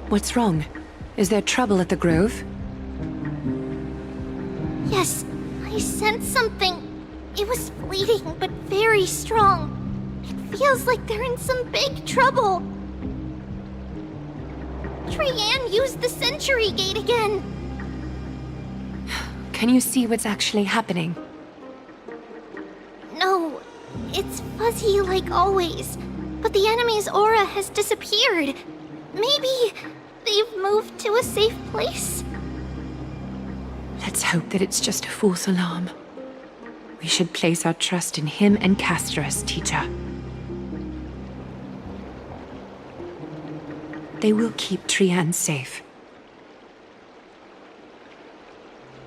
What's wrong? Is there trouble at the grove? Yes, I sensed something. It was fleeting, but very strong. It feels like they're in some big trouble. Trian used the Century Gate again. Can you see what's actually happening? No, it's fuzzy like always. But the enemy's aura has disappeared. Maybe they've moved to a safe place? Let's hope that it's just a false alarm. We should place our trust in him and Casterus, teacher. They will keep Trian safe.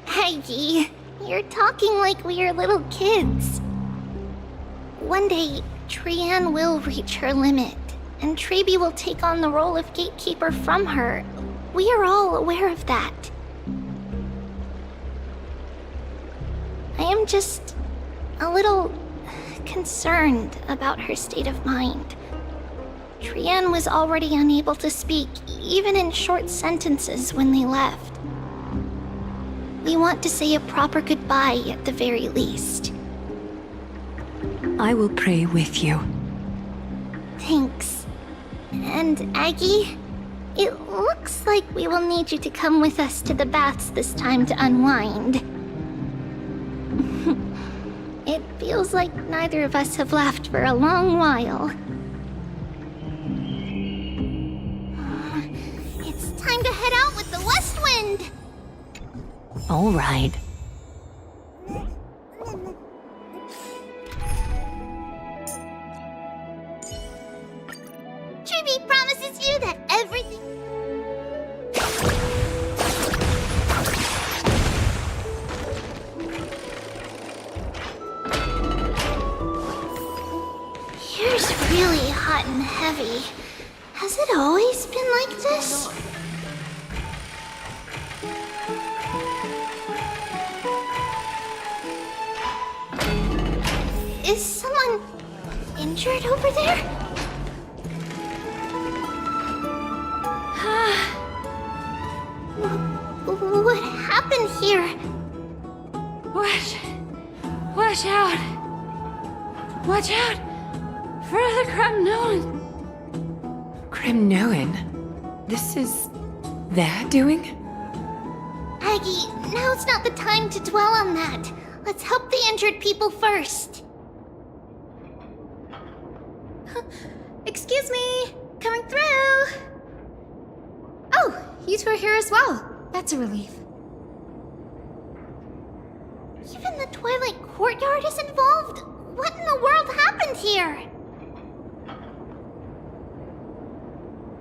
Aggie, you're talking like we are little kids. One day, Trian will reach her limit, and Trebi will take on the role of gatekeeper from her. We are all aware of that. I am just a little concerned about her state of mind. Trian was already unable to speak, even in short sentences when they left. We want to say a proper goodbye at the very least. I will pray with you. Thanks. And Aggie, it looks like we will need you to come with us to the baths this time to unwind. It feels like neither of us have laughed for a long while. It's time to head out with the west wind! All right. Trebi promises you that everything... Here's really hot and heavy. Has it always been like this? Is someone injured over there? What happened here? Watch out! Watch out for the Kremnoan! Kremnoan? This is their doing? Aggie, now's not the time to dwell on that. Let's help the injured people first. Excuse me! Coming through! Oh, you two are here as well. That's a relief. Even the Twilight Courtyard is involved? What in the world happened here?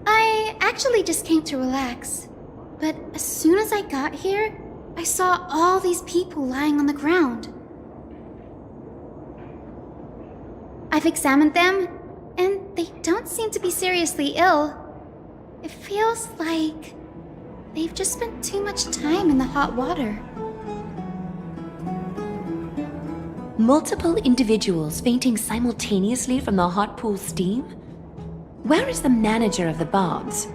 I actually just came to relax. But as soon as I got here, I saw all these people lying on the ground. I've examined them, and they don't seem to be seriously ill. It feels like they've just spent too much time in the hot water. Multiple individuals fainting simultaneously from the hot pool steam? Where is the manager of the baths?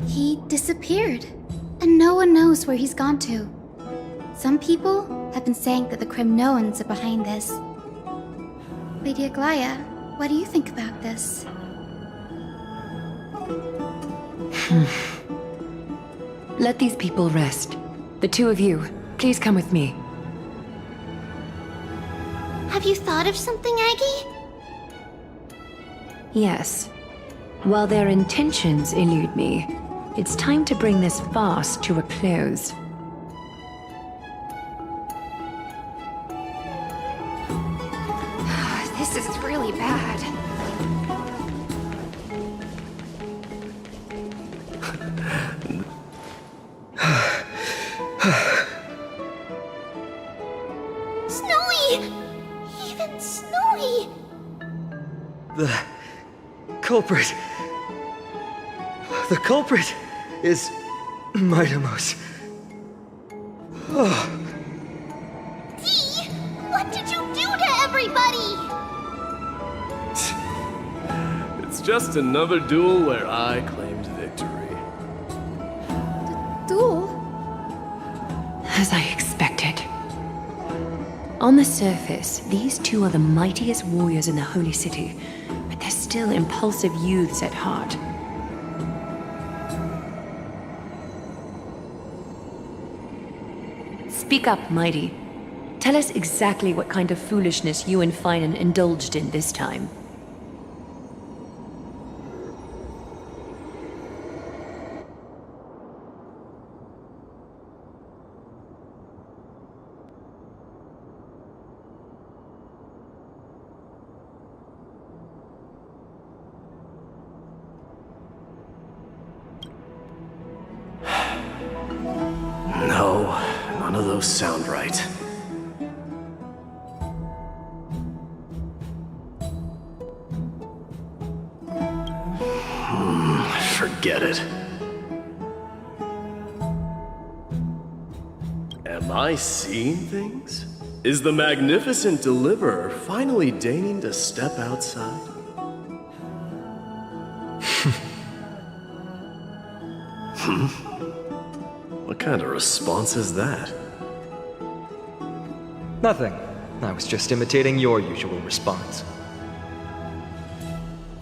He disappeared, and no one knows where he's gone to. Some people have been saying that the Kremnoans are behind this. Lady Aglaya, what do you think about this? Let these people rest. The two of you, please come with me. Have you thought of something, Aggie? Yes. While their intentions elude me, it's time to bring this farce to a close. This is really bad. Snowy! Even Snowy! The culprit is Mitomos. Dee! What did you do to everybody? It's just another duel where I claimed victory. Duel? As I expected. On the surface, these two are the mightiest warriors in the Holy City, but they're still impulsive youths at heart. Speak up, Mighty. Tell us exactly what kind of foolishness you and Finan indulged in this time. No, none of those sound right. Forget it. Am I seeing things? Is the magnificent deliverer finally deigning to step outside? What kind of response is that? Nothing. I was just imitating your usual response.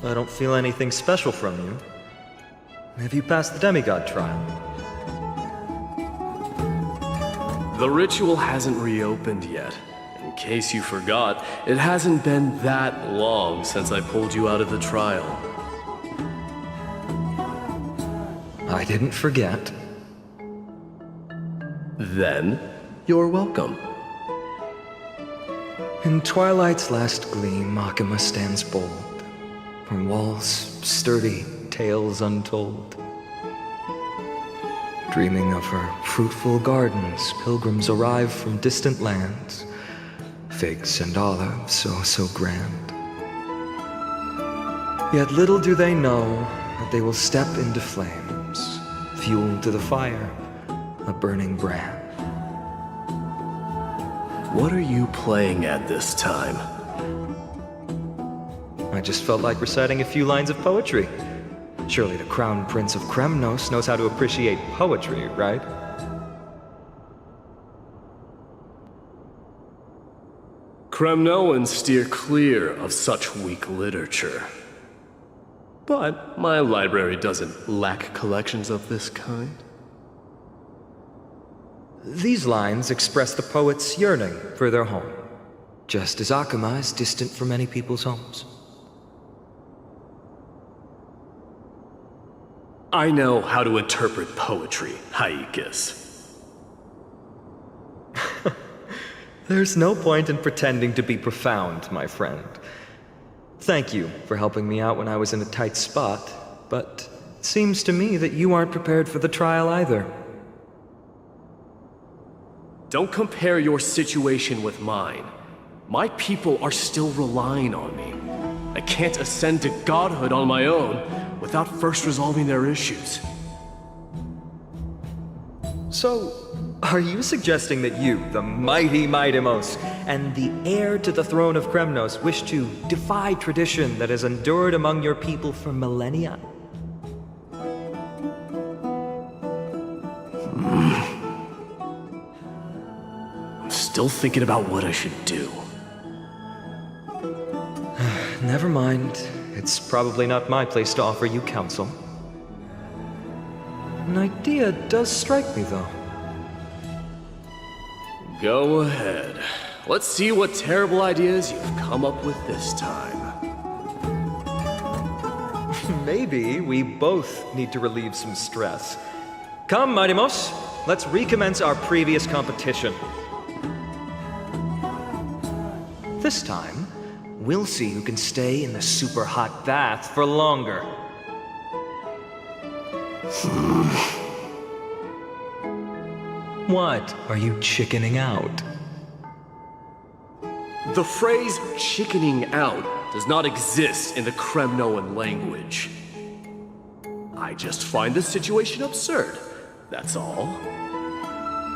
I don't feel anything special from you. Have you passed the demigod trial? The ritual hasn't reopened yet. In case you forgot, it hasn't been that long since I pulled you out of the trial. I didn't forget. Then, you're welcome. In twilight's last gleam, Makima stands bold. Her walls sturdy, tales untold. Dreaming of her fruitful gardens, pilgrims arrive from distant lands. Figs and olives, so grand. Yet little do they know that they will step into flames, fuel to the fire, a burning brand. What are you playing at this time? I just felt like reciting a few lines of poetry. Surely the Crown Prince of Kremnos knows how to appreciate poetry, right? Kremnoans steer clear of such weak literature. But my library doesn't lack collections of this kind. These lines express the poet's yearning for their home, just as Akama is distant from many people's homes. I know how to interpret poetry, Haikis. There's no point in pretending to be profound, my friend. Thank you for helping me out when I was in a tight spot, but it seems to me that you aren't prepared for the trial either. Don't compare your situation with mine. My people are still relying on me. I can't ascend to godhood on my own without first resolving their issues. So, are you suggesting that you, the mighty Mightimos, and the heir to the throne of Kremnos, wish to defy tradition that has endured among your people for millennia? I'm still thinking about what I should do. Never mind. It's probably not my place to offer you counsel. An idea does strike me, though. Go ahead. Let's see what terrible ideas you've come up with this time. Maybe we both need to relieve some stress. Come, Mightimos, let's recommence our previous competition. This time, we'll see who can stay in the super hot bath for longer. What? Are you chickening out? The phrase chickening out does not exist in the Kremnoan language. I just find the situation absurd, that's all.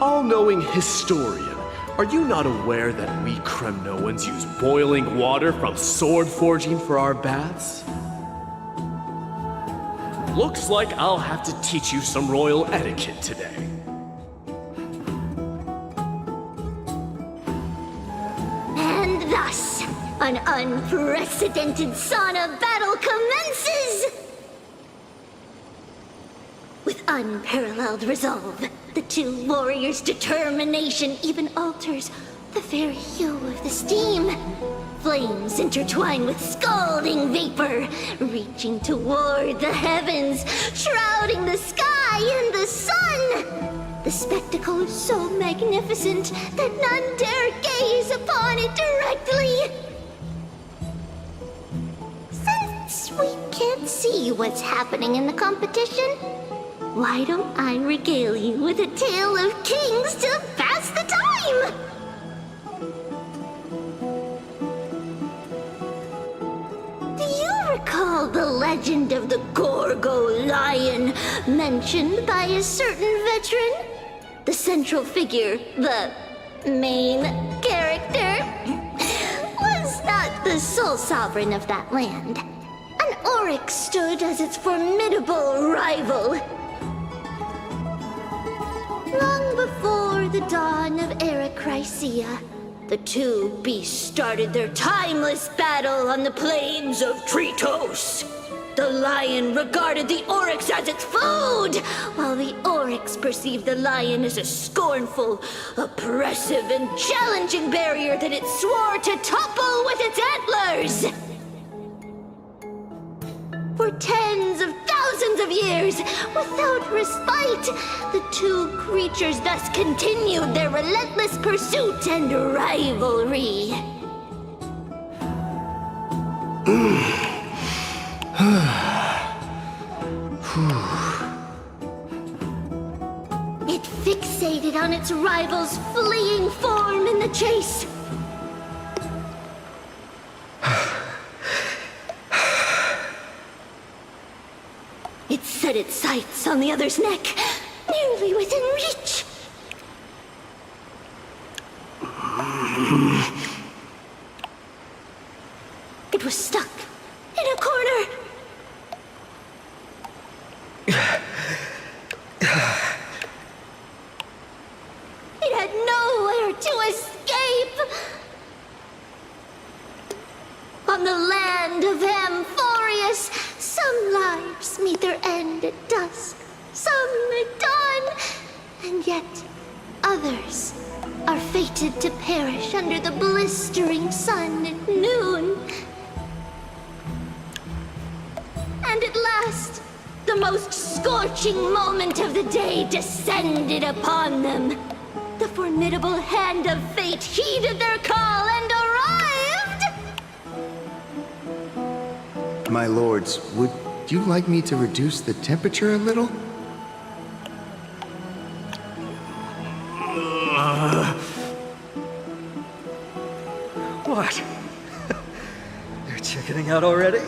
All-knowing historian, are you not aware that we Kremnoans use boiling water from sword forging for our baths? Looks like I'll have to teach you some royal etiquette today. And thus, an unprecedented sauna battle commences! With unparalleled resolve, the two warriors' determination even alters the very hue of the steam. Flames intertwine with scalding vapor, reaching toward the heavens, shrouding the sky and the sun. The spectacle is so magnificent that none dare gaze upon it directly. Since we can't see what's happening in the competition, why don't I regale you with a tale of kings to pass the time? Do you recall the legend of the Gorgo lion mentioned by a certain veteran? The central figure, the main character, was not the sole sovereign of that land. An oryx stood as its formidable rival. Long before the dawn of Era Chrysia, the two beasts started their timeless battle on the plains of Tritos. The lion regarded the oryx as its food, while the oryx perceived the lion as a scornful, oppressive, and challenging barrier that it swore to topple with its antlers. For tens of thousands of years, without respite, the two creatures thus continued their relentless pursuit and rivalry. It fixated on its rival's fleeing form in the chase. It set its sights on the other's neck, nearly within reach. It was stuck in a corner. It had nowhere to escape. On the land of Amphorius, some lives meet their end at dusk, some at dawn, and yet others are fated to perish under the blistering sun at noon. And at last, the most scorching moment of the day descended upon them. The formidable hand of fate heeded their call and arrived! My lords, would you like me to reduce the temperature a little? What? They're chickening out already?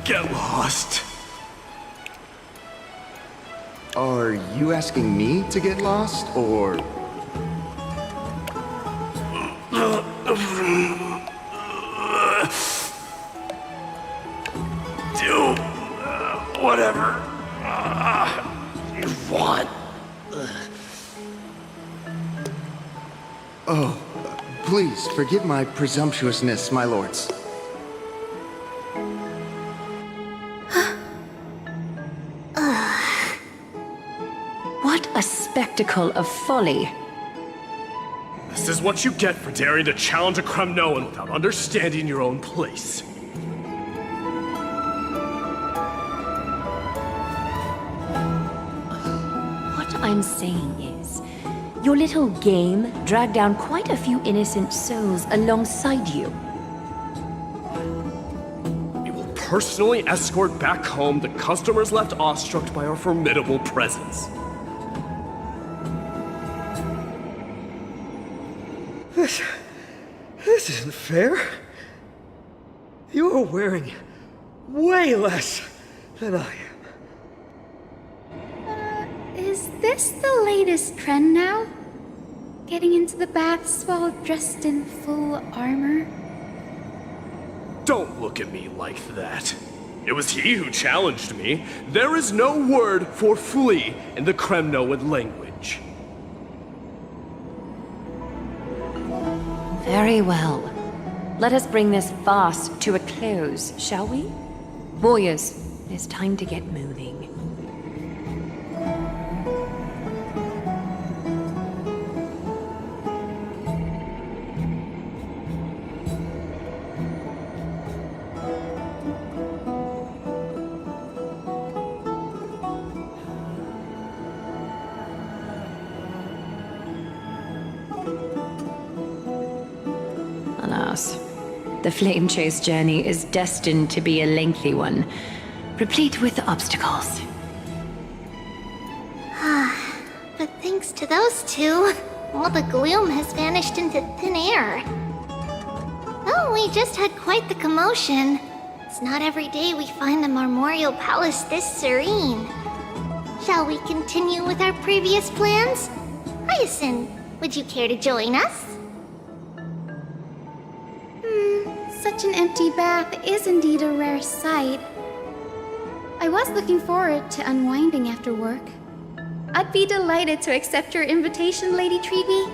Get lost. Are you asking me to get lost, or... Do whatever you want. Oh, please forgive my presumptuousness, my lords. What a spectacle of folly. This is what you get for daring to challenge a Kremnoan without understanding your own place. What I'm saying is, your little game dragged down quite a few innocent souls alongside you. We will personally escort back home the customers left awestruck by our formidable presence. This isn't fair. You're wearing way less than I am. Is this the latest trend now? Getting into the baths while dressed in full armor? Don't look at me like that. It was he who challenged me. There is no word for flee in the Kremnoan language. Very well. Let us bring this farce to a close, shall we? Warriors, it's time to get moving. Alas, the flame chase journey is destined to be a lengthy one, replete with obstacles. But thanks to those two, all the gloom has vanished into thin air. Oh, we just had quite the commotion. It's not every day we find the Marmorial Palace this serene. Shall we continue with our previous plans? Hyacinth, would you care to join us? Such an empty bath is indeed a rare sight. I was looking forward to unwinding after work. I'd be delighted to accept your invitation, Lady Treeby.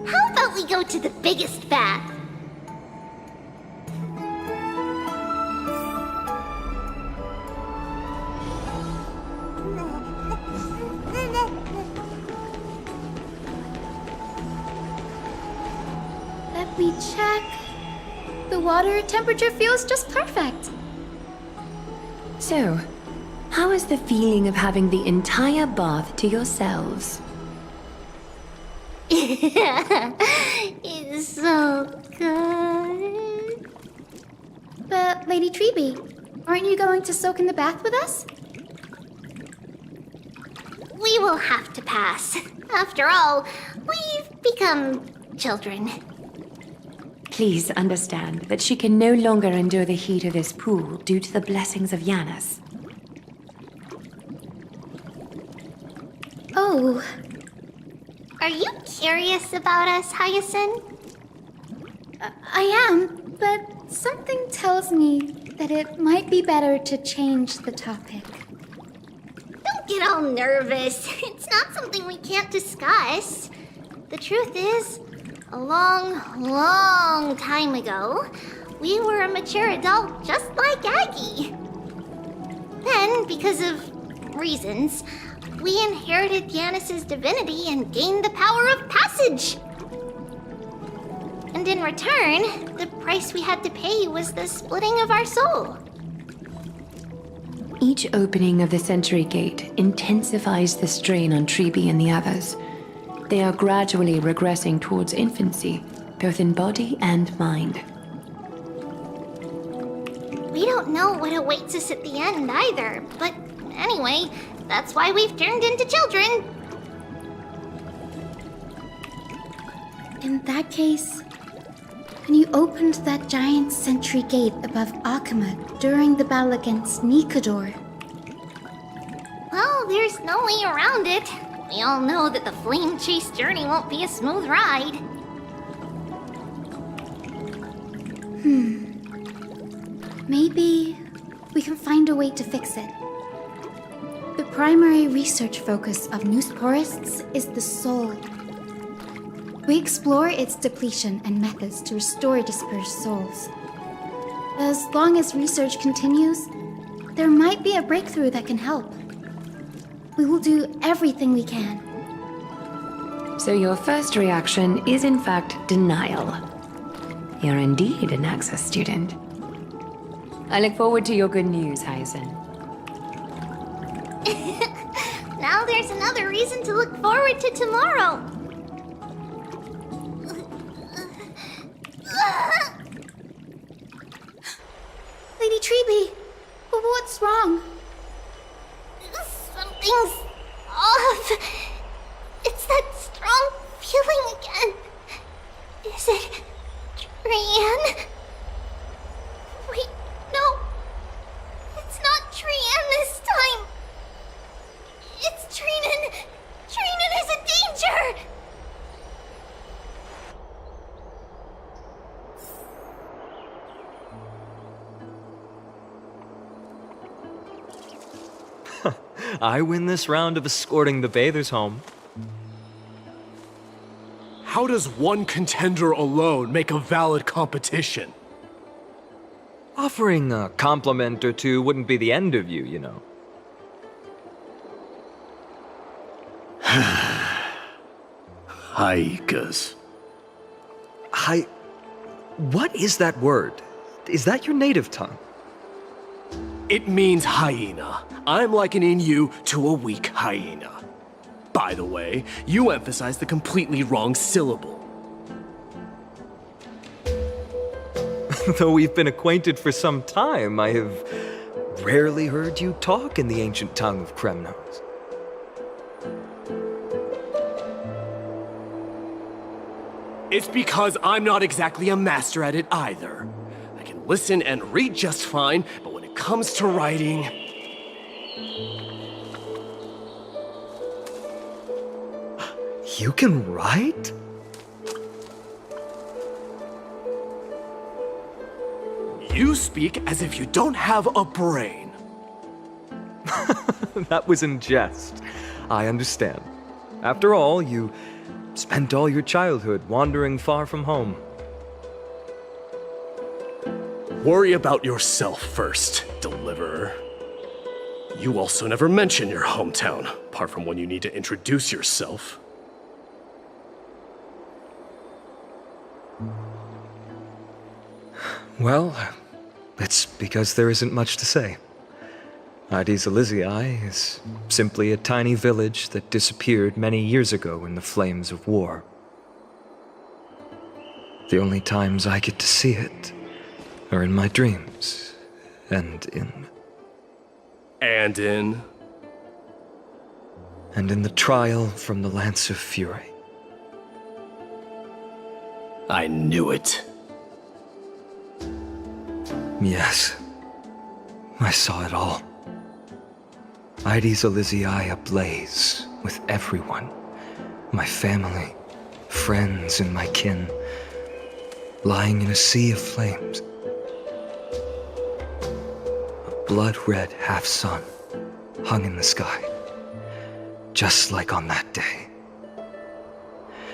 How about we go to the biggest bath? Let me check. The water temperature feels just perfect. So, how is the feeling of having the entire bath to yourselves? It's so good. But, Lady Treeby, aren't you going to soak in the bath with us? We will have to pass. After all, we've become children. Please understand that she can no longer endure the heat of this pool due to the blessings of Yanis. Oh, Are you curious about us, Hyacinth? I am, but something tells me that it might be better to change the topic. Don't get all nervous. It's not something we can't discuss. The truth is, a long, long time ago, we were a mature adult just like Aggie. Then, because of reasons, we inherited Yanis's divinity and gained the power of passage. And in return, the price we had to pay was the splitting of our soul. Each opening of the Century Gate intensifies the strain on Treeby and the others. They are gradually regressing towards infancy, both in body and mind. We don't know what awaits us at the end either, but anyway, that's why we've turned into children. In that case, when you opened that giant sentry gate above Akama during the battle against Nikador, Well, there's no way around it. We all know that the flame chase journey won't be a smooth ride. maybe we can find a way to fix it. The primary research focus of Newsporists is the soul. We explore its depletion and methods to restore dispersed souls. As long as research continues, there might be a breakthrough that can help. We will do everything we can. So your first reaction is in fact denial. You're indeed an Access student. I look forward to your good news, Hyacinth. Now there's another reason to look forward to tomorrow. Lady Treeby, what's wrong? Something's off. It's that strong feeling again. Is it Trian? Wait, no. It's not Trian this time. It's Trinan. Trinan is in danger. I win this round of escorting the bathers home. How does one contender alone make a valid competition? Offering a compliment or two wouldn't be the end of you, you know. Haikas. What is that word? Is that your native tongue? It means hyena. I'm likening you to a weak hyena. By the way, you emphasize the completely wrong syllable. Though we've been acquainted for some time, I have rarely heard you talk in the ancient tongue of Kremnos. It's because I'm not exactly a master at it either. I can listen and read just fine, but when it comes to writing... You can write? You speak as if you don't have a brain. That was in jest. I understand. After all, you spent all your childhood wandering far from home. Worry about yourself first, Deliverer. You also never mention your hometown, apart from when you need to introduce yourself. Well, it's because there isn't much to say. Aedes Elysiae is simply a tiny village that disappeared many years ago in the flames of war. The only times I get to see it are in my dreams, and in the trial from the Lance of Fury. I knew it. Yes, I saw it all. Aedes Elysiae ablaze with everyone. My family, friends, and my kin, lying in a sea of flames. A blood-red half-sun hung in the sky, just like on that day.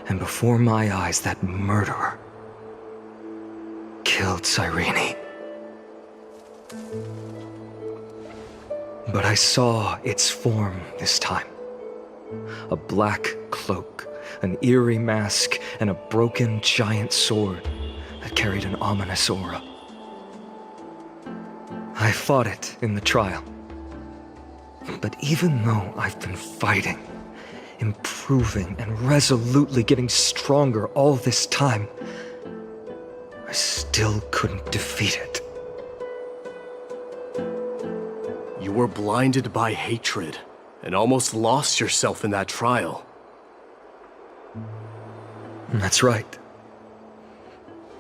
And before my eyes, that murderer killed Cyrene. But I saw its form this time. A black cloak, an eerie mask, and a broken giant sword that carried an ominous aura. I fought it in the trial. But even though I've been fighting, improving, and resolutely getting stronger all this time, I still couldn't defeat it. You were blinded by hatred, and almost lost yourself in that trial. That's right.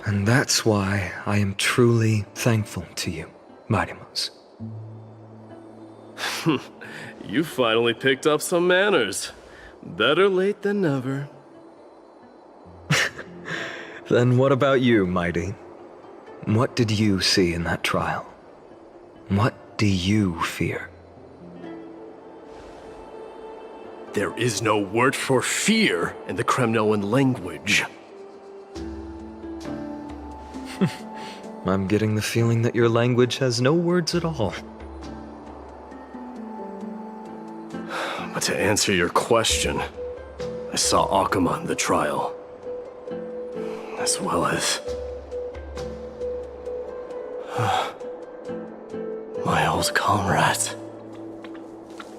And that's why I am truly thankful to you, Marimos. You finally picked up some manners. Better late than never. Then what about you, Mighty? What did you see in that trial? What do you fear? There is no word for fear in the Kremnoan language. I'm getting the feeling that your language has no words at all. But to answer your question, I saw Akuma in the trial. As well as... my old comrades.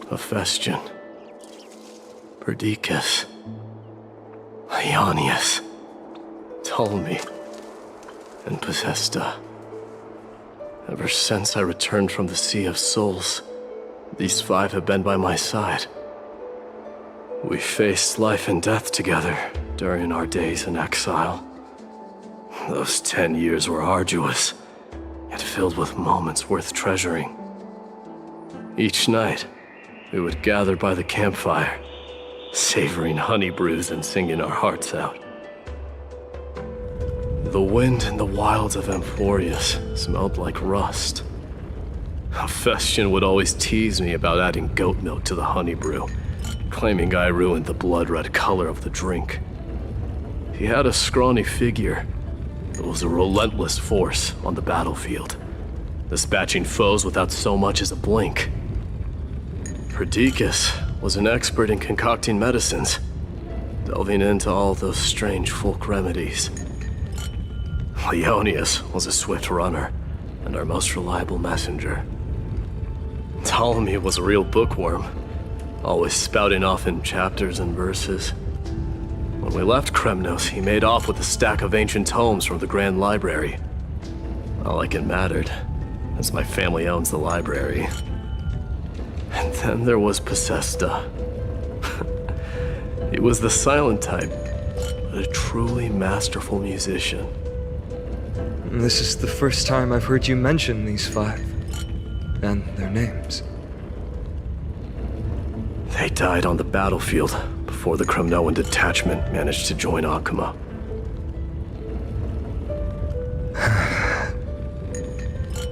Hephaestion. Perdiccas. Ionius. Ptolemy. And Possesta. Ever since I returned from the Sea of Souls, these five have been by my side. We faced life and death together during our days in exile. Those 10 years were arduous, yet filled with moments worth treasuring. Each night, we would gather by the campfire, savoring honey brews and singing our hearts out. The wind in the wilds of Amphorius smelled like rust. Hephaestion would always tease me about adding goat milk to the honey brew, claiming I ruined the blood-red color of the drink. He had a scrawny figure, but was a relentless force on the battlefield, dispatching foes without so much as a blink. Perdiccas was an expert in concocting medicines, delving into all those strange folk remedies. Leonius was a swift runner, and our most reliable messenger. Ptolemy was a real bookworm, always spouting off in chapters and verses. When we left Kremnos, he made off with a stack of ancient tomes from the Grand Library. Not like it mattered, as my family owns the library. And then there was Possesta. He was the silent type, but a truly masterful musician. This is the first time I've heard you mention these 5. And their names. They died on the battlefield before the Kremnoan detachment managed to join Akuma.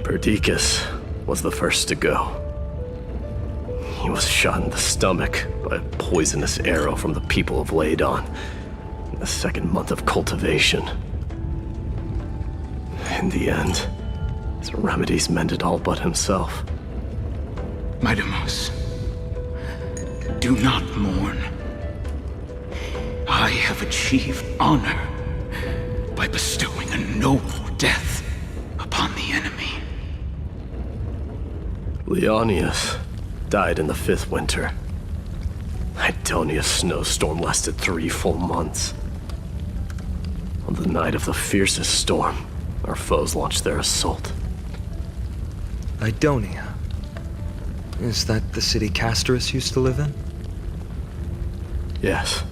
Perdiccas was the first to go. He was shot in the stomach by a poisonous arrow from the people of Ladon in the 2nd month of cultivation. In the end, his remedies mended all but himself. Mightimos, do not mourn. I have achieved honor by bestowing a noble death upon the enemy. Leonius died in the 5th winter. Idonia's snowstorm lasted 3 full months. On the night of the fiercest storm, our foes launched their assault. Idonia. Is that the city Castorus used to live in? Yes.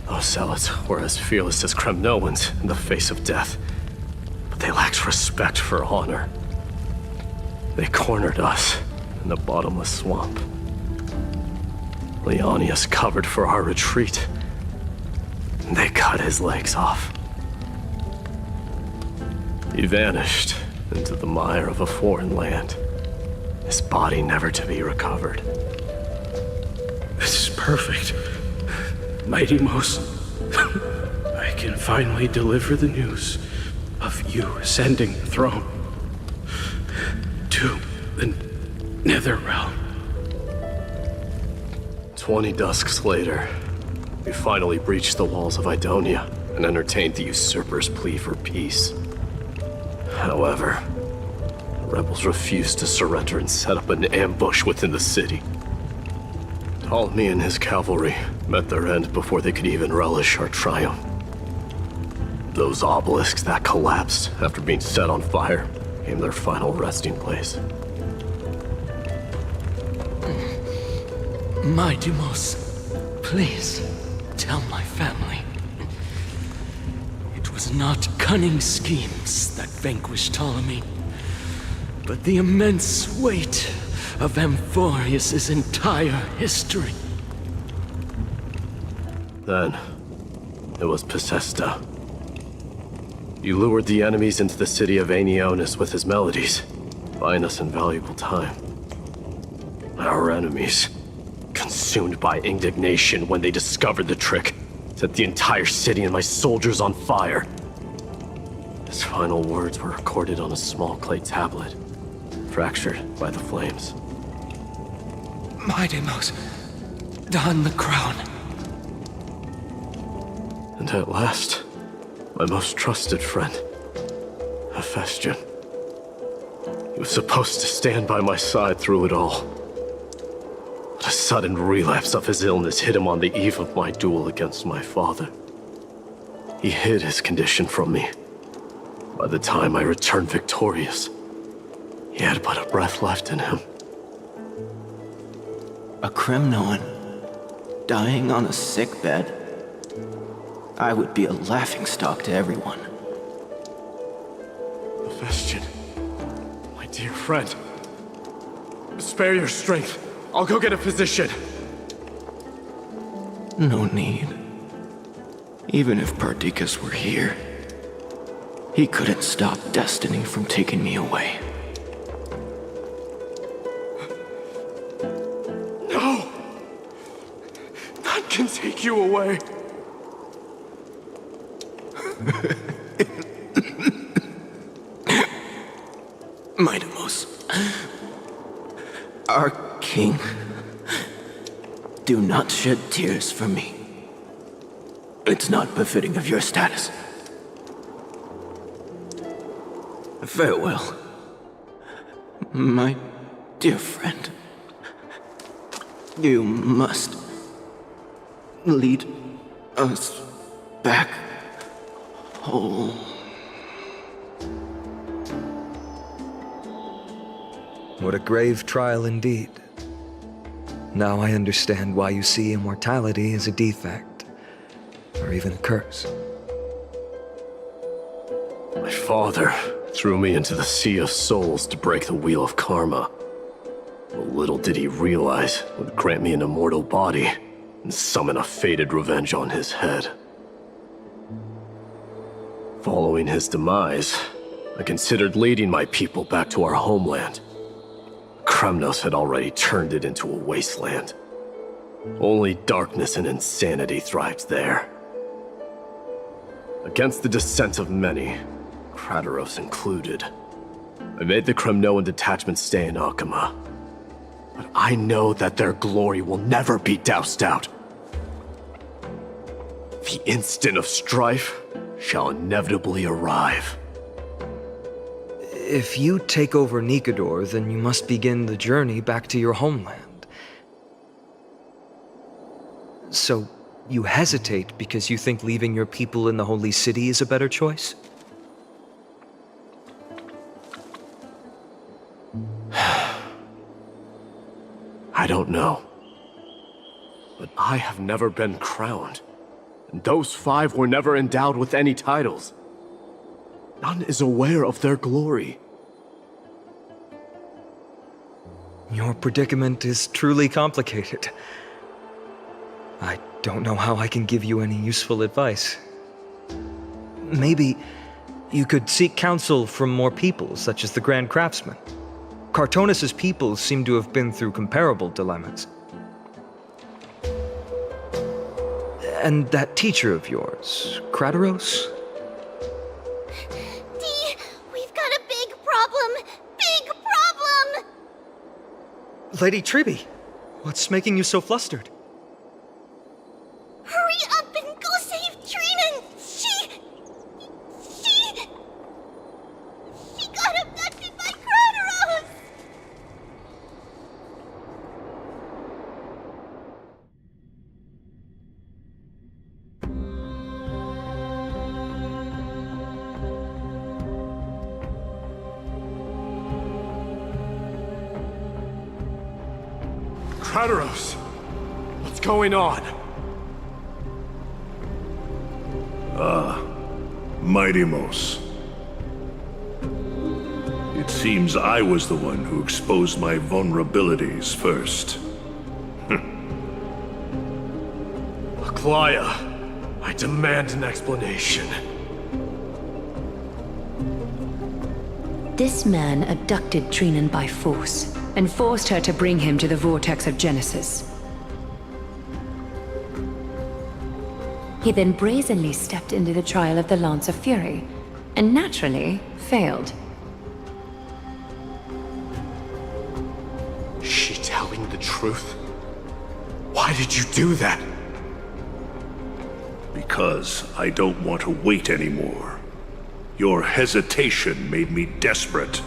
Those zealots were as fearless as Kremnoans in the face of death, but they lacked respect for honor. They cornered us in the bottomless swamp. Leonius covered for our retreat, and they cut his legs off. He vanished into the mire of a foreign land, his body never to be recovered. This is perfect. Mightimos, I can finally deliver the news of you ascending the throne to the Nether Realm. 20 dusks later, we finally breached the walls of Idonia and entertained the usurper's plea for peace. However, the rebels refused to surrender and set up an ambush within the city. Ptolemy and his cavalry met their end before they could even relish our triumph. Those obelisks that collapsed after being set on fire became their final resting place. Mightimos, please tell my family. It was not cunning schemes that vanquished Ptolemy, but the immense weight of Amphorius' entire history. Then, it was Possesta. He lured the enemies into the city of Aeneonis with his melodies, buying us invaluable time. Our enemies, consumed by indignation when they discovered the trick, set the entire city and my soldiers on fire. His final words were recorded on a small clay tablet, fractured by the flames. Mightimos, don the crown. And at last, my most trusted friend, Hephaestion. He was supposed to stand by my side through it all. But a sudden relapse of his illness hit him on the eve of my duel against my father. He hid his condition from me. By the time I returned victorious, he had but a breath left in him. A Kremnoan dying on a sick bed. I would be a laughingstock to everyone. Hephaestion, my dear friend. Spare your strength. I'll go get a physician. No need. Even if Perdiccas were here, he couldn't stop destiny from taking me away. took you away. Mightimos, our king, do not shed tears for me. It's not befitting of your status. Farewell, my dear friend. You must lead us back home. What a grave trial indeed. Now I understand why you see immortality as a defect, or even a curse. My father threw me into the sea of souls to break the wheel of karma. But little did he realize it would grant me an immortal body and summon a fated revenge on his head. Following his demise, I considered leading my people back to our homeland. Kremnos had already turned it into a wasteland. Only darkness and insanity thrived there. Against the dissent of many, Krateros included, I made the Kremnoan detachment stay in Akama. But I know that their glory will never be doused out. The instant of strife shall inevitably arrive. If you take over Nikador, then you must begin the journey back to your homeland. So, you hesitate because you think leaving your people in the Holy City is a better choice? I don't know. But I have never been crowned. And those 5 were never endowed with any titles. None is aware of their glory. Your predicament is truly complicated. I don't know how I can give you any useful advice. Maybe you could seek counsel from more people, such as the Grand Craftsman. Cartonis' people seem to have been through comparable dilemmas. And that teacher of yours, Krateros? Dee, we've got a big problem! Big problem! Lady Triby, what's making you so flustered? Hurry up and go save Trinan! She got abducted by Krateros! Krateros! What's going on? Mightimos. It seems I was the one who exposed my vulnerabilities first. Aglaya, I demand an explanation. This man abducted Trinan by force and forced her to bring him to the vortex of Genesis. He then brazenly stepped into the trial of the Lance of Fury, and naturally failed. Is she telling the truth? Why did you do that? Because I don't want to wait anymore. Your hesitation made me desperate.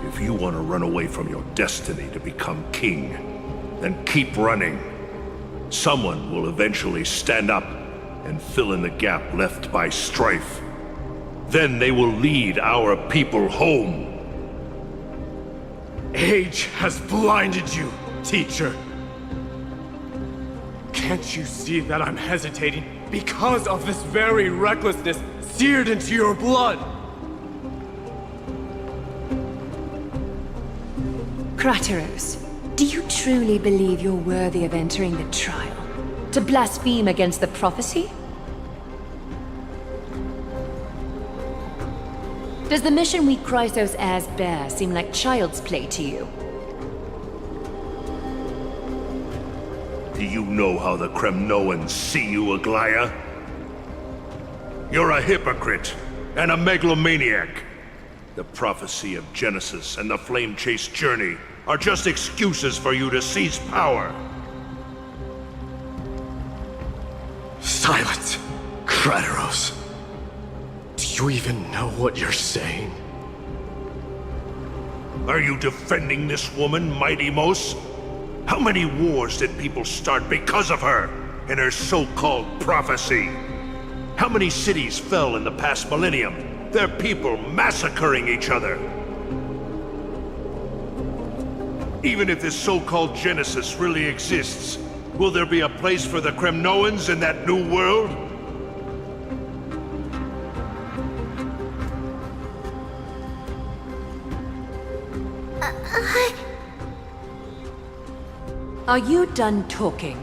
If you want to run away from your destiny to become king, then keep running. Someone will eventually stand up and fill in the gap left by strife. Then they will lead our people home. Age has blinded you, teacher. Can't you see that I'm hesitating because of this very recklessness seared into your blood? Krateros, do you truly believe you're worthy of entering the trial? To blaspheme against the prophecy? Does the mission we Chrysos heirs bear seem like child's play to you? Do you know how the Kremnoans see you, Aglaya? You're a hypocrite and a megalomaniac. The prophecy of Genesis and the Flame Chase journey are just excuses for you to seize power. Silence, Kratos. Do you even know what you're saying? Are you defending this woman, Mighty Mos? How many wars did people start because of her and her so-called prophecy? How many cities fell in the past millennium? Their people massacring each other. Even if this so-called Genesis really exists, will there be a place for the Kremnoans in that new world? Are you done talking?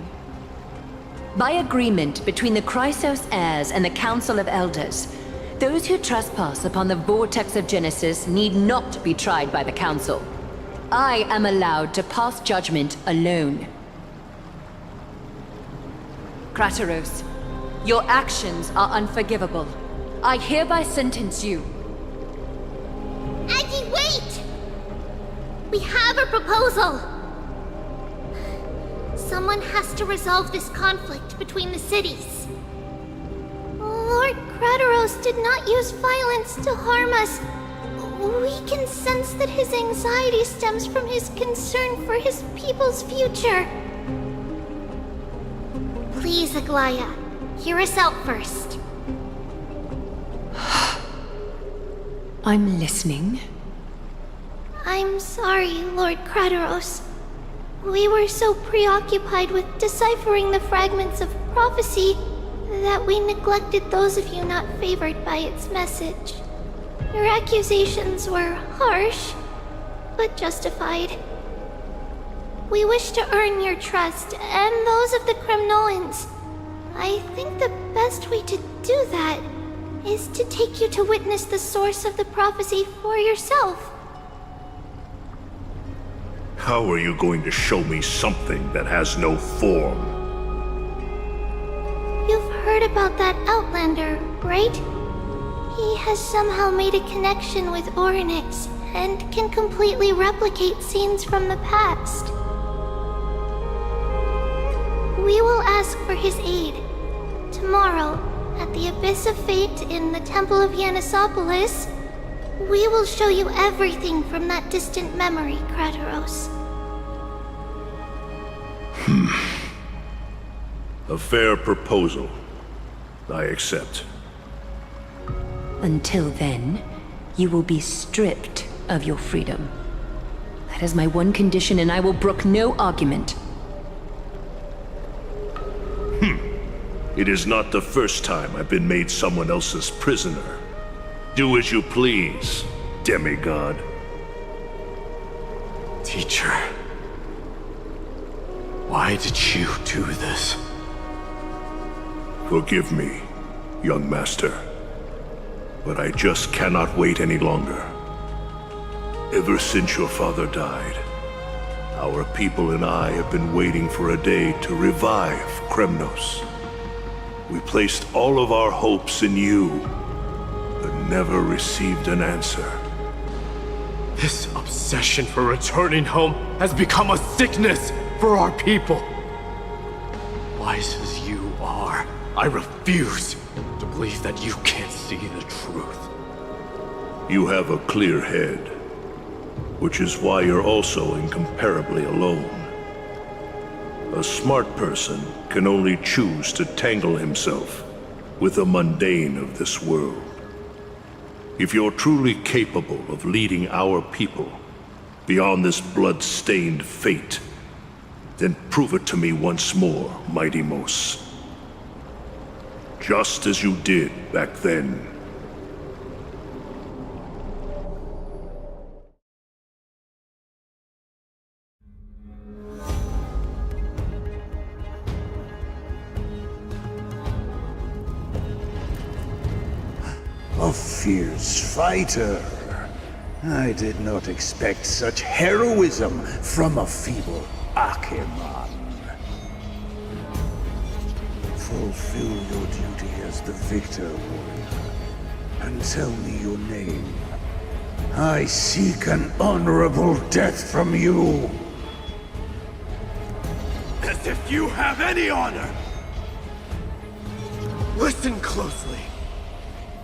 By agreement between the Chrysos heirs and the Council of Elders, those who trespass upon the vortex of Genesis need not be tried by the Council. I am allowed to pass judgment alone. Kratos, your actions are unforgivable. I hereby sentence you. Aggie, wait! We have a proposal! Someone has to resolve this conflict between the cities. Lord Kratos did not use violence to harm us. We can sense that his anxiety stems from his concern for his people's future. Please, Aglaya, hear us out first. I'm listening. I'm sorry, Lord Kratos. We were so preoccupied with deciphering the fragments of prophecy that we neglected those of you not favored by its message. Your accusations were harsh, but justified. We wish to earn your trust and those of the Kremnoans. I think the best way to do that is to take you to witness the source of the prophecy for yourself. How are you going to show me something that has no form? You've heard about that Outlander, right? He has somehow made a connection with Orynyx and can completely replicate scenes from the past. We will ask for his aid. Tomorrow, at the Abyss of Fate in the Temple of Yanisopolis, we will show you everything from that distant memory, Kratos. A fair proposal. I accept. Until then, you will be stripped of your freedom. That is my one condition, and I will brook no argument. It is not the first time I've been made someone else's prisoner. Do as you please, demigod. Teacher, why did you do this? Forgive me, young master. But I just cannot wait any longer. Ever since your father died, our people and I have been waiting for a day to revive Kremnos. We placed all of our hopes in you, but never received an answer. This obsession for returning home has become a sickness for our people. Wise as you are, I refuse to believe that you can't see the truth. You have a clear head, which is why you're also incomparably alone. A smart person can only choose to tangle himself with the mundane of this world. If you're truly capable of leading our people beyond this blood-stained fate, then prove it to me once more, Mighty Mos. Just as you did back then. A fierce fighter. I did not expect such heroism from a feeble Acheman. Fulfill your duty as the victor, warrior, and tell me your name. I seek an honorable death from you. As if you have any honor! Listen closely.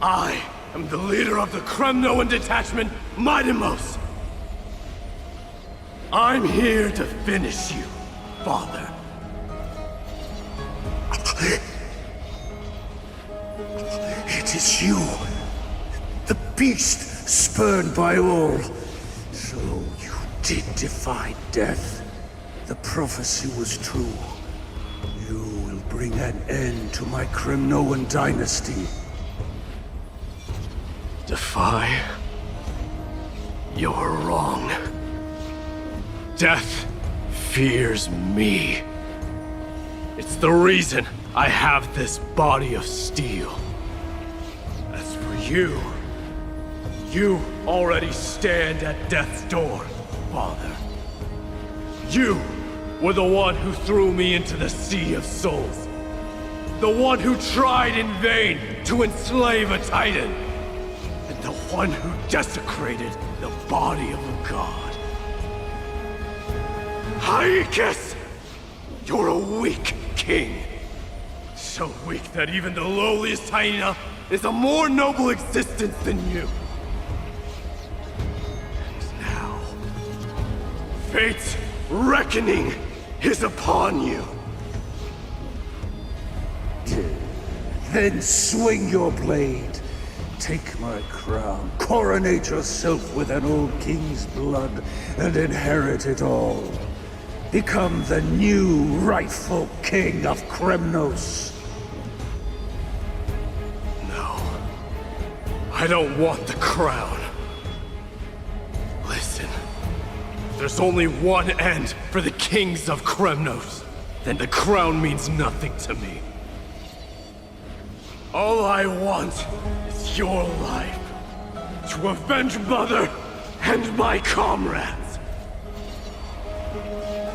I am the leader of the Kremnoan detachment, Midimos. I'm here to finish you, Father. It is you, the beast spurned by all. So you did defy death. The prophecy was true. You will bring an end to my Kremnoan dynasty. Defy? You're wrong. Death fears me. It's the reason I have this body of steel. As for you, you already stand at death's door, Father. You were the one who threw me into the Sea of Souls. The one who tried in vain to enslave a Titan. And the one who desecrated the body of a god. Hyakis! You're a weak king. So weak that even the lowliest hyena is a more noble existence than you. And now, fate's reckoning is upon you. Then swing your blade. Take my crown, coronate yourself with an old king's blood, and inherit it all. Become the new rightful king of Kremnos. No. I don't want the crown. Listen. There's only one end for the kings of Kremnos. Then the crown means nothing to me. All I want is your life. To avenge Mother and my comrades.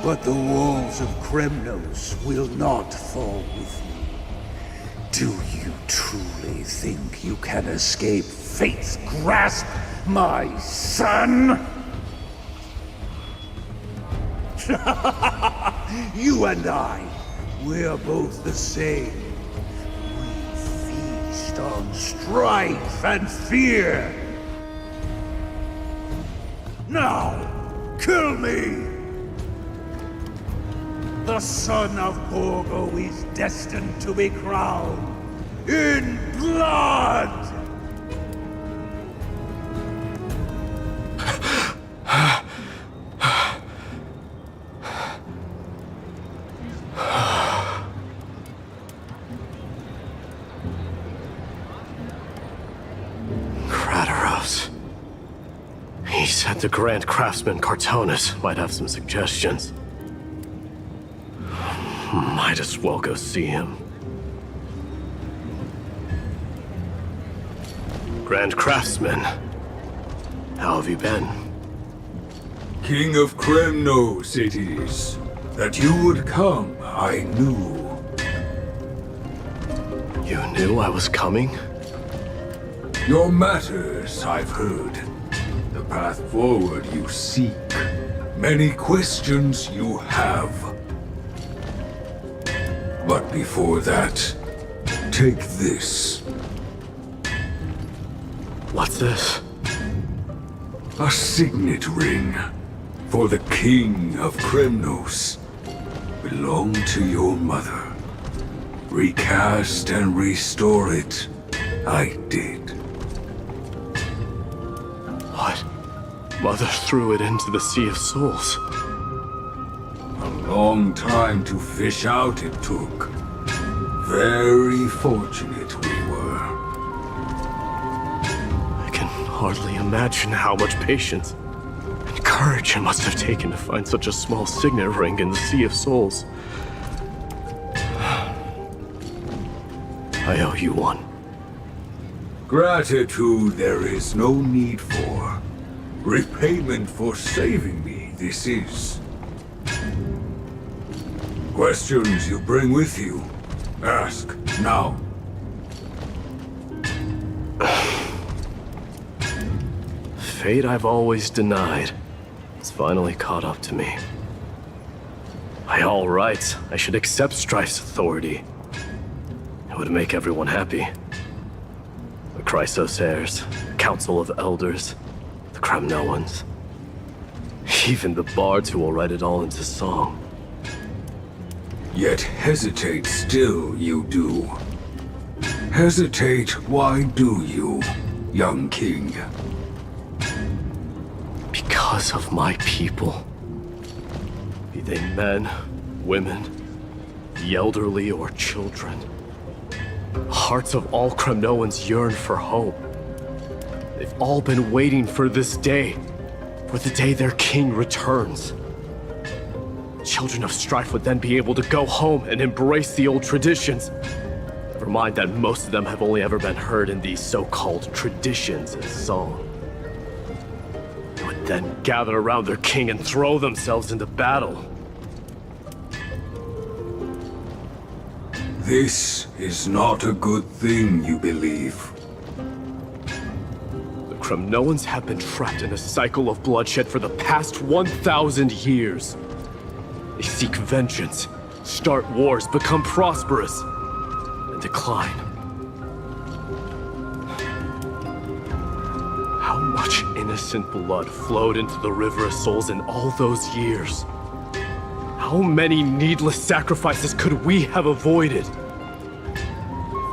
But the walls of Kremnos will not fall with me. Do you truly think you can escape fate's grasp, my son? You and I, we're both the same. We feast on strife and fear. Now, kill me! The son of Borgo is destined to be crowned in blood! He said the Grand Craftsman Cartonus might have some suggestions. Might as well go see him. Grand Craftsman, how have you been? King of Kremnos it is. That you would come, I knew. You knew I was coming? Your matters, I've heard. The path forward you seek. Many questions you have. But before that, take this. What's this? A signet ring for the King of Kremnos. Belonged to your mother. Recast and restore it, I did. What? Mother threw it into the Sea of Souls. A long time to fish out it took. Very fortunate we were. I can hardly imagine how much patience and courage it must have taken to find such a small signet ring in the Sea of Souls. I owe you one. Gratitude there is no need for. Repayment for saving me, this is. Questions you bring with you? Ask, now. Fate I've always denied has finally caught up to me. By all rights, I should accept Strife's authority. It would make everyone happy. The Chrysos heirs, the Council of Elders, the Kremnoans. Even the bards who will write it all into song. Yet hesitate still you do. Hesitate, why do you, young king? Because of my people. Be they men, women, the elderly, or children. The hearts of all Kremnoans yearn for hope. They've all been waiting for this day. For the day their king returns. Children of Strife would then be able to go home and embrace the old traditions. Never mind that most of them have only ever been heard in these so-called traditions as song. They would then gather around their king and throw themselves into battle. This is not a good thing, you believe. The Kremnoans have been trapped in a cycle of bloodshed for the past 1,000 years. They seek vengeance, start wars, become prosperous, and decline. How much innocent blood flowed into the River of Souls in all those years? How many needless sacrifices could we have avoided?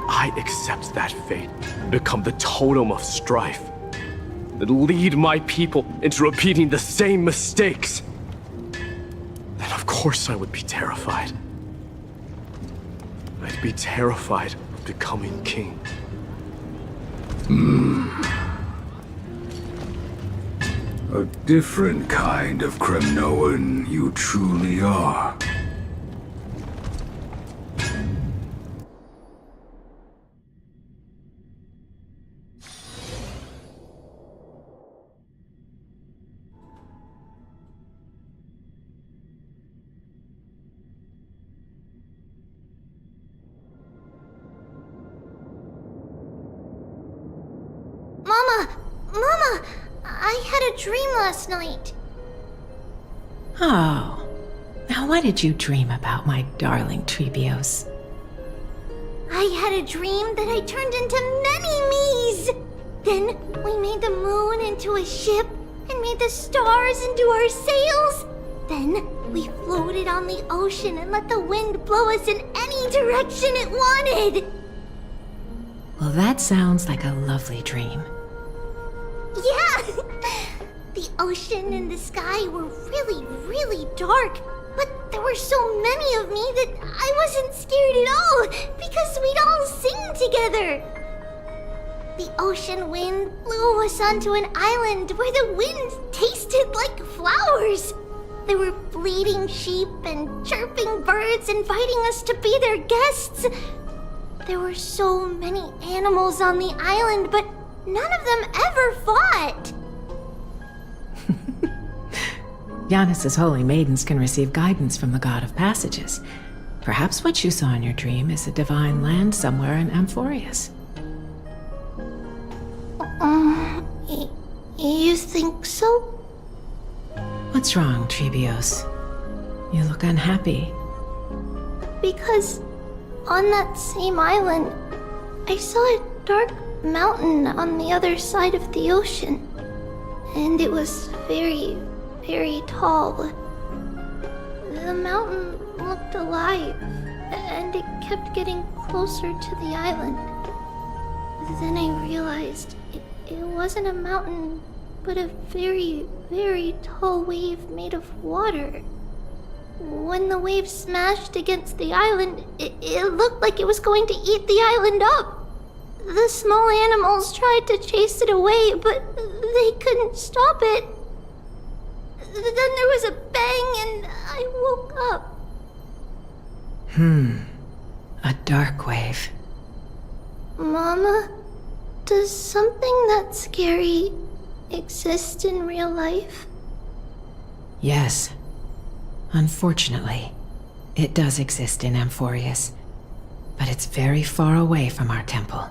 I accept that fate and become the totem of strife. That lead my people into repeating the same mistakes. Then of course I would be terrified. I'd be terrified of becoming king. A different kind of Kremnoan you truly are. Mama, I had a dream last night. Oh. Now what did you dream about, my darling Treebios? I had a dream that I turned into many me's. Then we made the moon into a ship and made the stars into our sails. Then we floated on the ocean and let the wind blow us in any direction it wanted. Well, that sounds like a lovely dream. Yeah! The ocean and the sky were really, really dark, but there were so many of me that I wasn't scared at all because we'd all sing together. The ocean wind blew us onto an island where the wind tasted like flowers. There were bleating sheep and chirping birds inviting us to be their guests. There were so many animals on the island, but none of them ever fought. Giannis's holy maidens can receive guidance from the god of passages. Perhaps what you saw in your dream is a divine land somewhere in Amphorius. You think so? What's wrong, Treebios? You look unhappy. Because on that same island, I saw a dark mountain on the other side of the ocean. And it was very, very tall. The mountain looked alive, and it kept getting closer to the island. Then I realized it wasn't a mountain, but a very, very tall wave made of water. When the wave smashed against the island, it looked like it was going to eat the island up. The small animals tried to chase it away, but they couldn't stop it. Then there was a bang and I woke up. A dark wave. Mama, does something that scary exist in real life? Yes. Unfortunately, it does exist in Amphorius. it's very far away from our temple.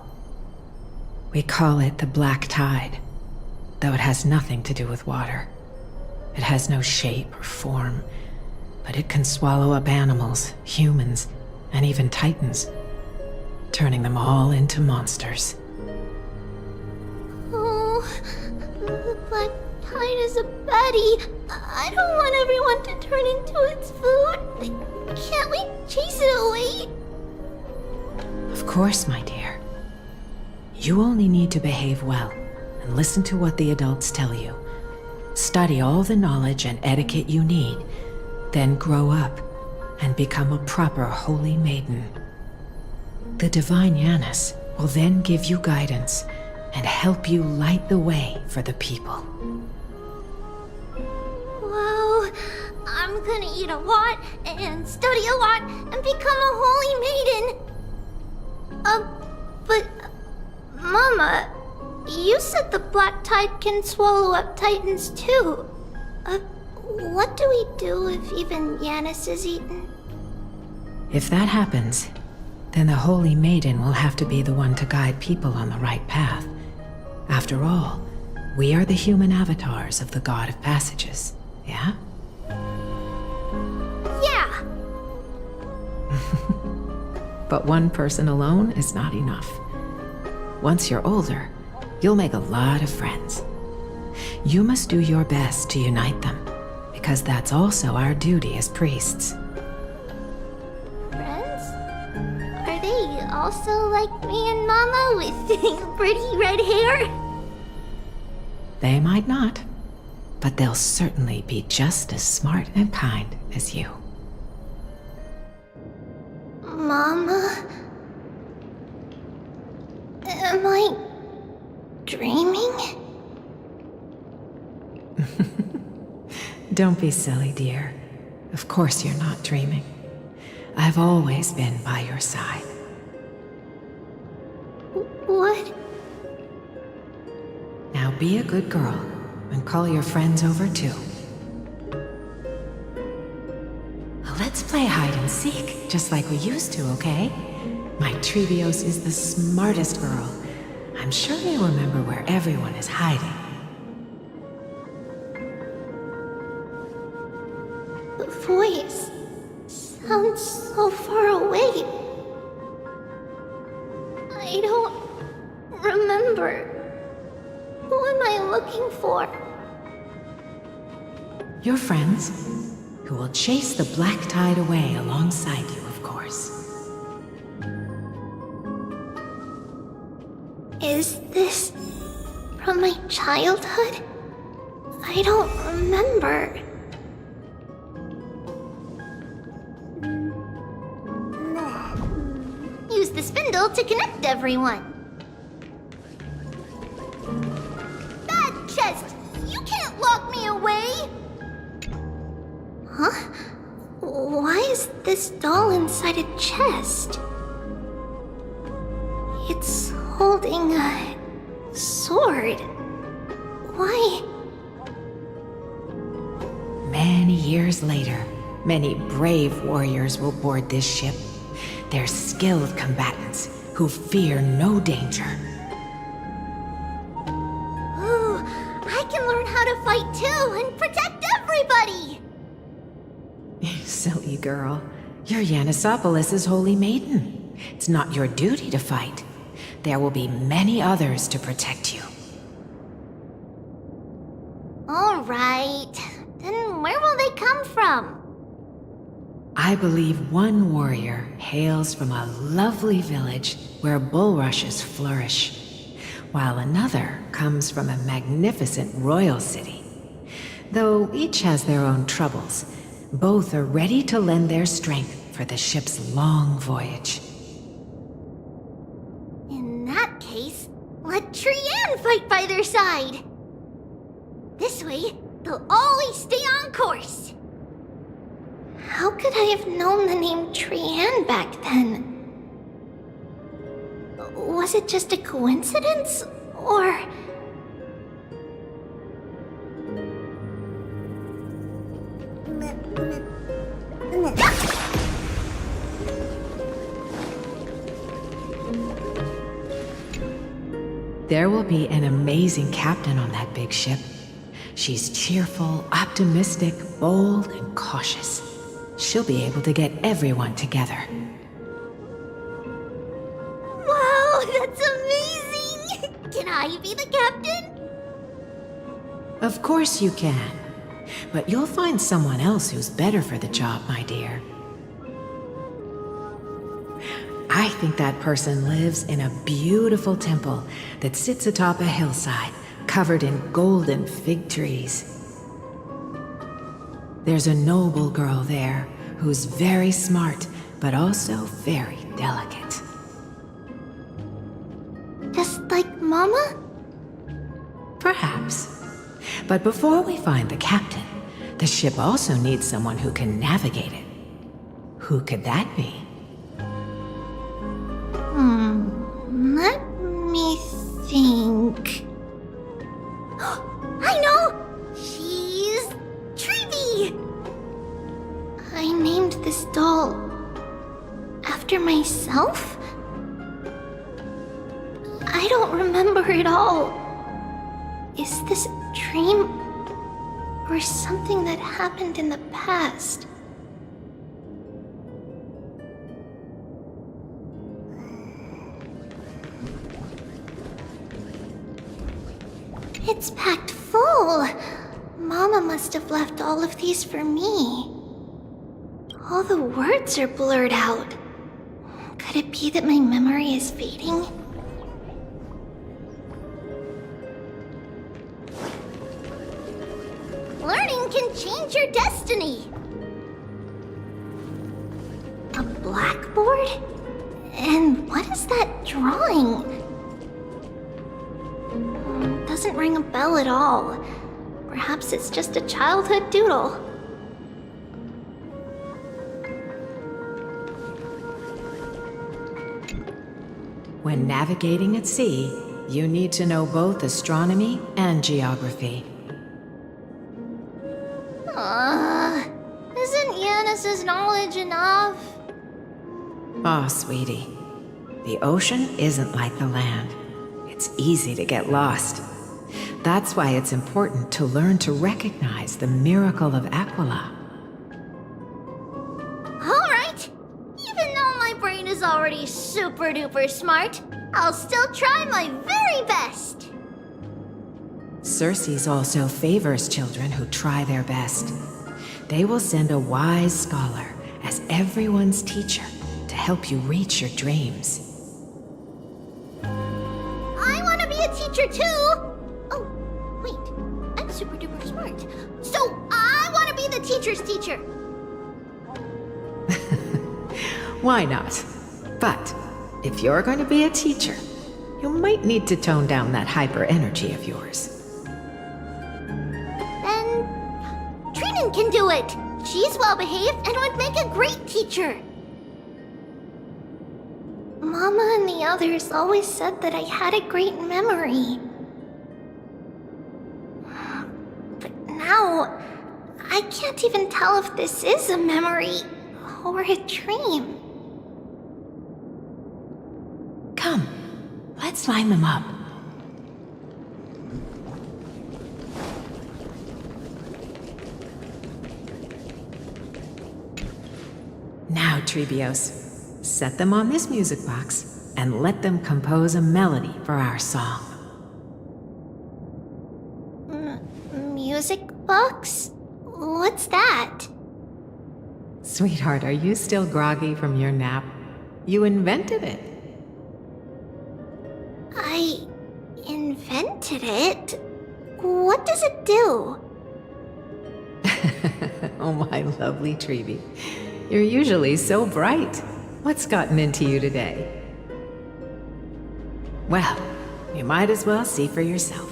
We call it the Black Tide, though it has nothing to do with water. It has no shape or form, but it can swallow up animals, humans, and even titans, turning them all into monsters. Oh, the Black Tide is a baddie. I don't want everyone to turn into its food. Can't we chase it away? Of course, my dear. You only need to behave well and listen to what the adults tell you. Study all the knowledge and etiquette you need, then grow up and become a proper holy maiden. The divine Yanis will then give you guidance and help you light the way for the people. Wow, I'm gonna eat a lot and study a lot and become a holy maiden. But Mama, you said the Black Tide can swallow up titans too. What do we do if even Yanis is eaten? If that happens, then the Holy Maiden will have to be the one to guide people on the right path. After all, we are the human avatars of the God of Passages, yeah? Yeah! But one person alone is not enough. Once you're older, you'll make a lot of friends. You must do your best to unite them, because that's also our duty as priests. Friends? Are they also like me and Mama with pretty red hair? They might not, but they'll certainly be just as smart and kind as you. Mama? Am I dreaming? Don't be silly, dear. Of course you're not dreaming. I've always been by your side. What? Now be a good girl and call your friends over too. Let's play hide and seek, just like we used to, okay? My Trevios is the smartest girl. I'm sure they remember where everyone is hiding. The voice sounds so far away. I don't remember. Who am I looking for? Your friends, who will chase the Black Tide away alongside you, of course. Is this from my childhood? I don't remember. Use the spindle to connect everyone. Bad chest! You can't lock me away! Huh? Why is this doll inside a chest? It's holding a sword. Why? Many years later, many brave warriors will board this ship. They're skilled combatants who fear no danger. Ooh, I can learn how to fight too and protect everybody! Silly girl. You're Yanisopoulos' holy maiden. It's not your duty to fight. There will be many others to protect you. Alright. Then where will they come from? I believe one warrior hails from a lovely village where bulrushes flourish, while another comes from a magnificent royal city. Though each has their own troubles, both are ready to lend their strength for the ship's long voyage. In that case, let Trian fight by their side! This way, they'll always stay on course! How could I have known the name Trian back then? Was it just a coincidence? Or... There will be an amazing captain on that big ship. She's cheerful, optimistic, bold, and cautious. She'll be able to get everyone together. Wow, that's amazing! Can I be the captain? Of course you can. But you'll find someone else who's better for the job, my dear. I think that person lives in a beautiful temple that sits atop a hillside, covered in golden fig trees. There's a noble girl there who's very smart, but also very delicate. Just like Mama? Perhaps. But before we find the captain, the ship also needs someone who can navigate it. Who could that be? Let me think. I know! She's Treevee! I named this doll after myself? I don't remember it all. Is this a dream or something that happened in the past? It's packed full. Mama must have left all of these for me. All the words are blurred out. Could it be that my memory is fading? Learning can change your destiny. A blackboard? And what is that drawing? Doesn't ring a bell at all. Perhaps it's just a childhood doodle. When navigating at sea, you need to know both astronomy and geography. Isn't Yanis's knowledge enough? Oh, sweetie. The ocean isn't like the land. It's easy to get lost. That's why it's important to learn to recognize the miracle of Aquila. Alright! Even though my brain is already super duper smart, I'll still try my very best! Circe also favors children who try their best. They will send a wise scholar as everyone's teacher to help you reach your dreams. I want to be a teacher too! Oh, wait. I'm super duper smart. So I want to be the teacher's teacher! Why not? But if you're going to be a teacher, you might need to tone down that hyper energy of yours. Then Trinin can do it! She's well behaved and would make a great teacher! Mama and the others always said that I had a great memory. But now, I can't even tell if this is a memory or a dream. Come, let's line them up. Now, Treebios, set them on this music box and let them compose a melody for our song. Music box? What's that? Sweetheart, are you still groggy from your nap? You invented it. I invented it? What does it do? Oh, my lovely Treevee. You're usually so bright. What's gotten into you today? Well, you might as well see for yourself.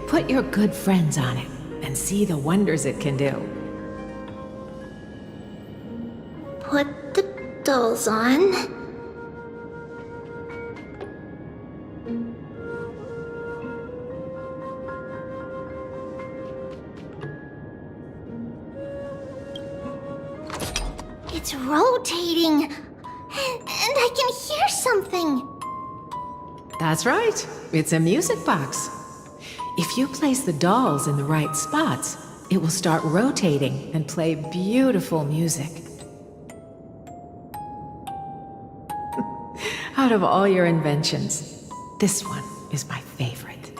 Put your good friends on it and see the wonders it can do. Put the dolls on. It's rotating. And I can hear something. That's right. It's a music box. If you place the dolls in the right spots, it will start rotating and play beautiful music. Out of all your inventions, this one is my favorite.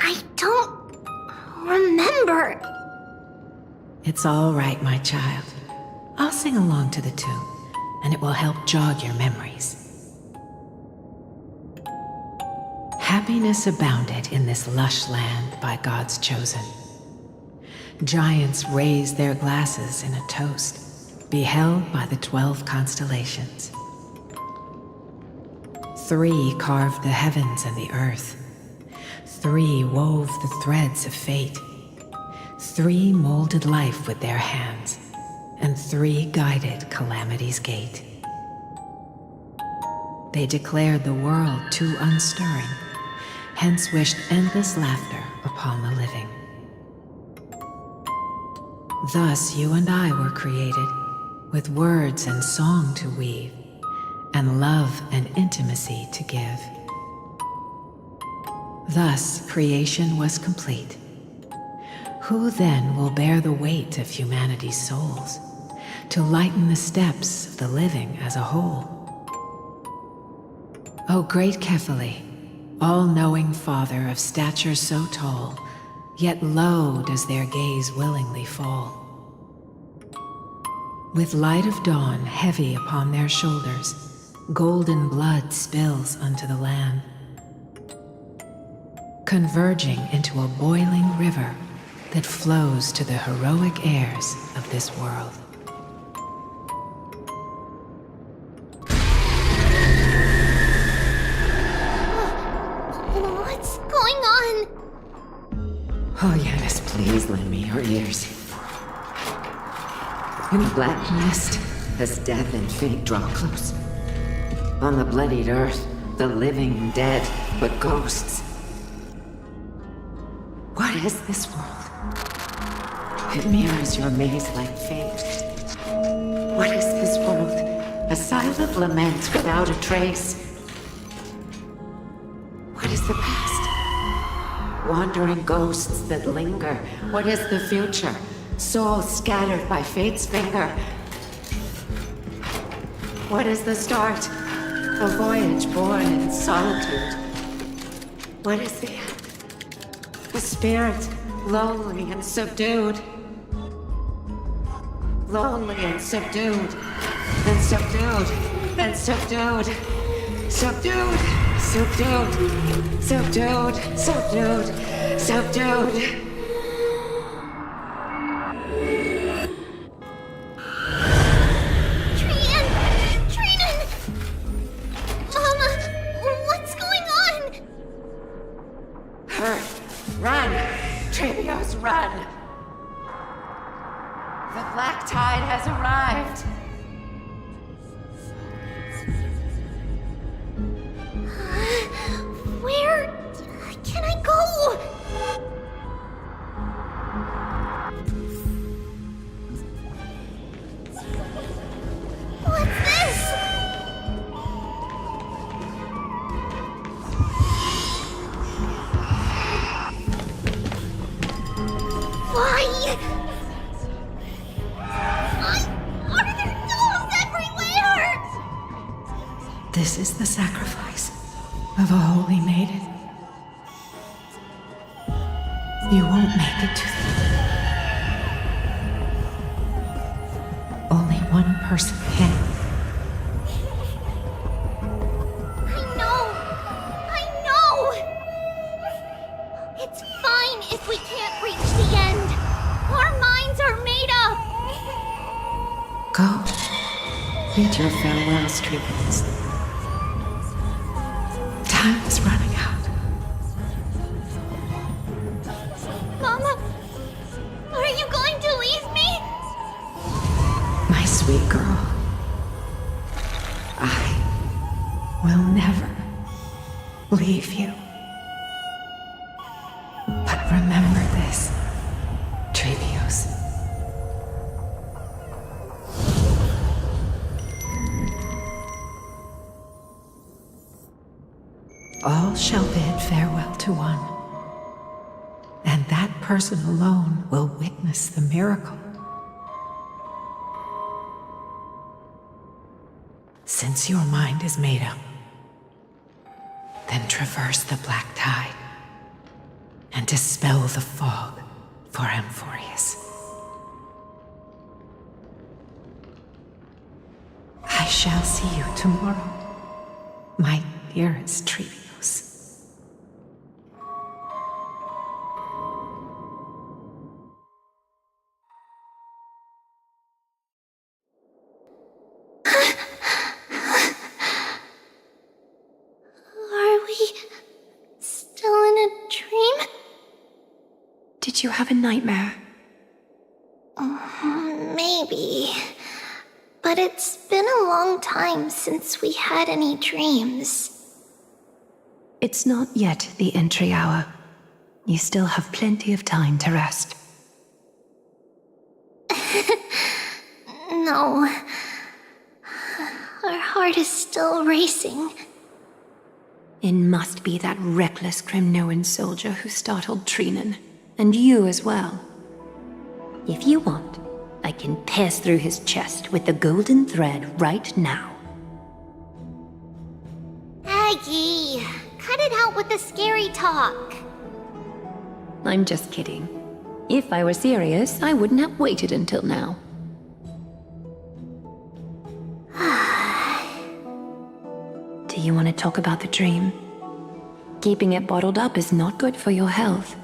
I don't remember. It's all right, my child. I'll sing along to the tune, and it will help jog your memories. Happiness abounded in this lush land by God's chosen. Giants raised their glasses in a toast, beheld by the 12 constellations. 3 carved the heavens and the earth. 3 wove the threads of fate. 3 molded life with their hands, and 3 guided calamity's gate. They declared the world too unstirring, hence wished endless laughter upon the living. Thus you and I were created, with words and song to weave, and love and intimacy to give. Thus creation was complete. Who then will bear the weight of humanity's souls, to lighten the steps of the living as a whole? O great Kephali, all-knowing Father of stature so tall, yet low does their gaze willingly fall. With light of dawn heavy upon their shoulders, golden blood spills unto the land, converging into a boiling river that flows to the heroic heirs of this world. What's going on? Oh, Yanis, please lend me your ears. In the black mist, as death and fate draw close. On the bloodied earth, the living dead, but ghosts. What is this world? It mirrors your maze-like fate. What is this world? A silent lament without a trace. What is the past? Wandering ghosts that linger. What is the future? Souls scattered by fate's finger. What is the start? A voyage born in solitude. What is the end? The spirit, lonely and subdued. Lonely and subdued. Then subdued. Then subdued. Subdued. Subdued. Subdued. Subdued. Subdued. Run! Trailblaze, run! The black tide has arrived! Where can I go? What's this? Why? Why are there dolls everywhere? This is the sacrifice of a holy maiden. You won't make it to the end. Only one person can. I know! It's fine if we can't reach the end. Our minds are made up. Go. Bid your farewells, Trailblaze. Time is running out. Mama, are you going to leave me? My sweet girl. I will never leave you. But remember this, Trailblaze. all shall bid farewell to one. And that person alone will witness the miracle. Since your mind is made up, then traverse the black tide and dispel the fog for Amphorius. I shall see you tomorrow, my dearest Trevios. Are we still in a dream? Did you have a nightmare? Maybe. But it's been a long time since we had any dreams. It's not yet the entry hour. You still have plenty of time to rest. No. Our heart is still racing. It must be that reckless Kremnoan soldier who startled Trinan. And you as well. If you want, I can pierce through his chest with the golden thread right now. Aggie, cut it out with the scary talk. I'm just kidding. If I were serious, I wouldn't have waited until now. Do you want to talk about the dream? Keeping it bottled up is not good for your health.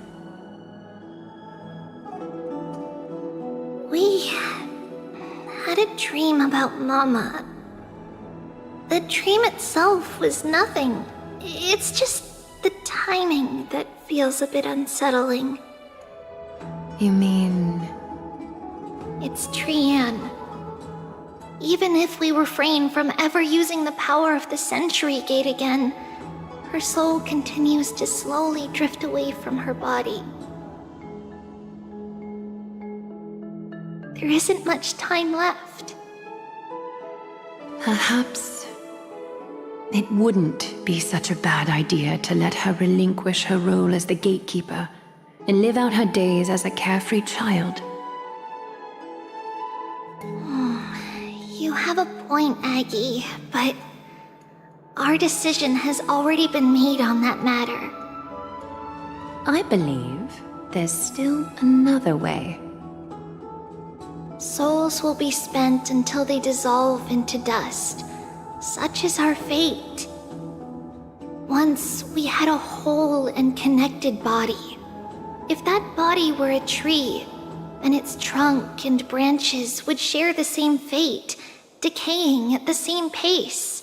We had a dream about Mama. The dream itself was nothing. It's just the timing that feels a bit unsettling. You mean... It's Trian. Even if we refrain from ever using the power of the Century Gate again, her soul continues to slowly drift away from her body. There isn't much time left. Perhaps it wouldn't be such a bad idea to let her relinquish her role as the gatekeeper and live out her days as a carefree child. You have a point, Aggie, but our decision has already been made on that matter. I believe there's still another way. Souls will be spent until they dissolve into dust. Such is our fate. Once we had a whole and connected body. If that body were a tree, then its trunk and branches would share the same fate, decaying at the same pace.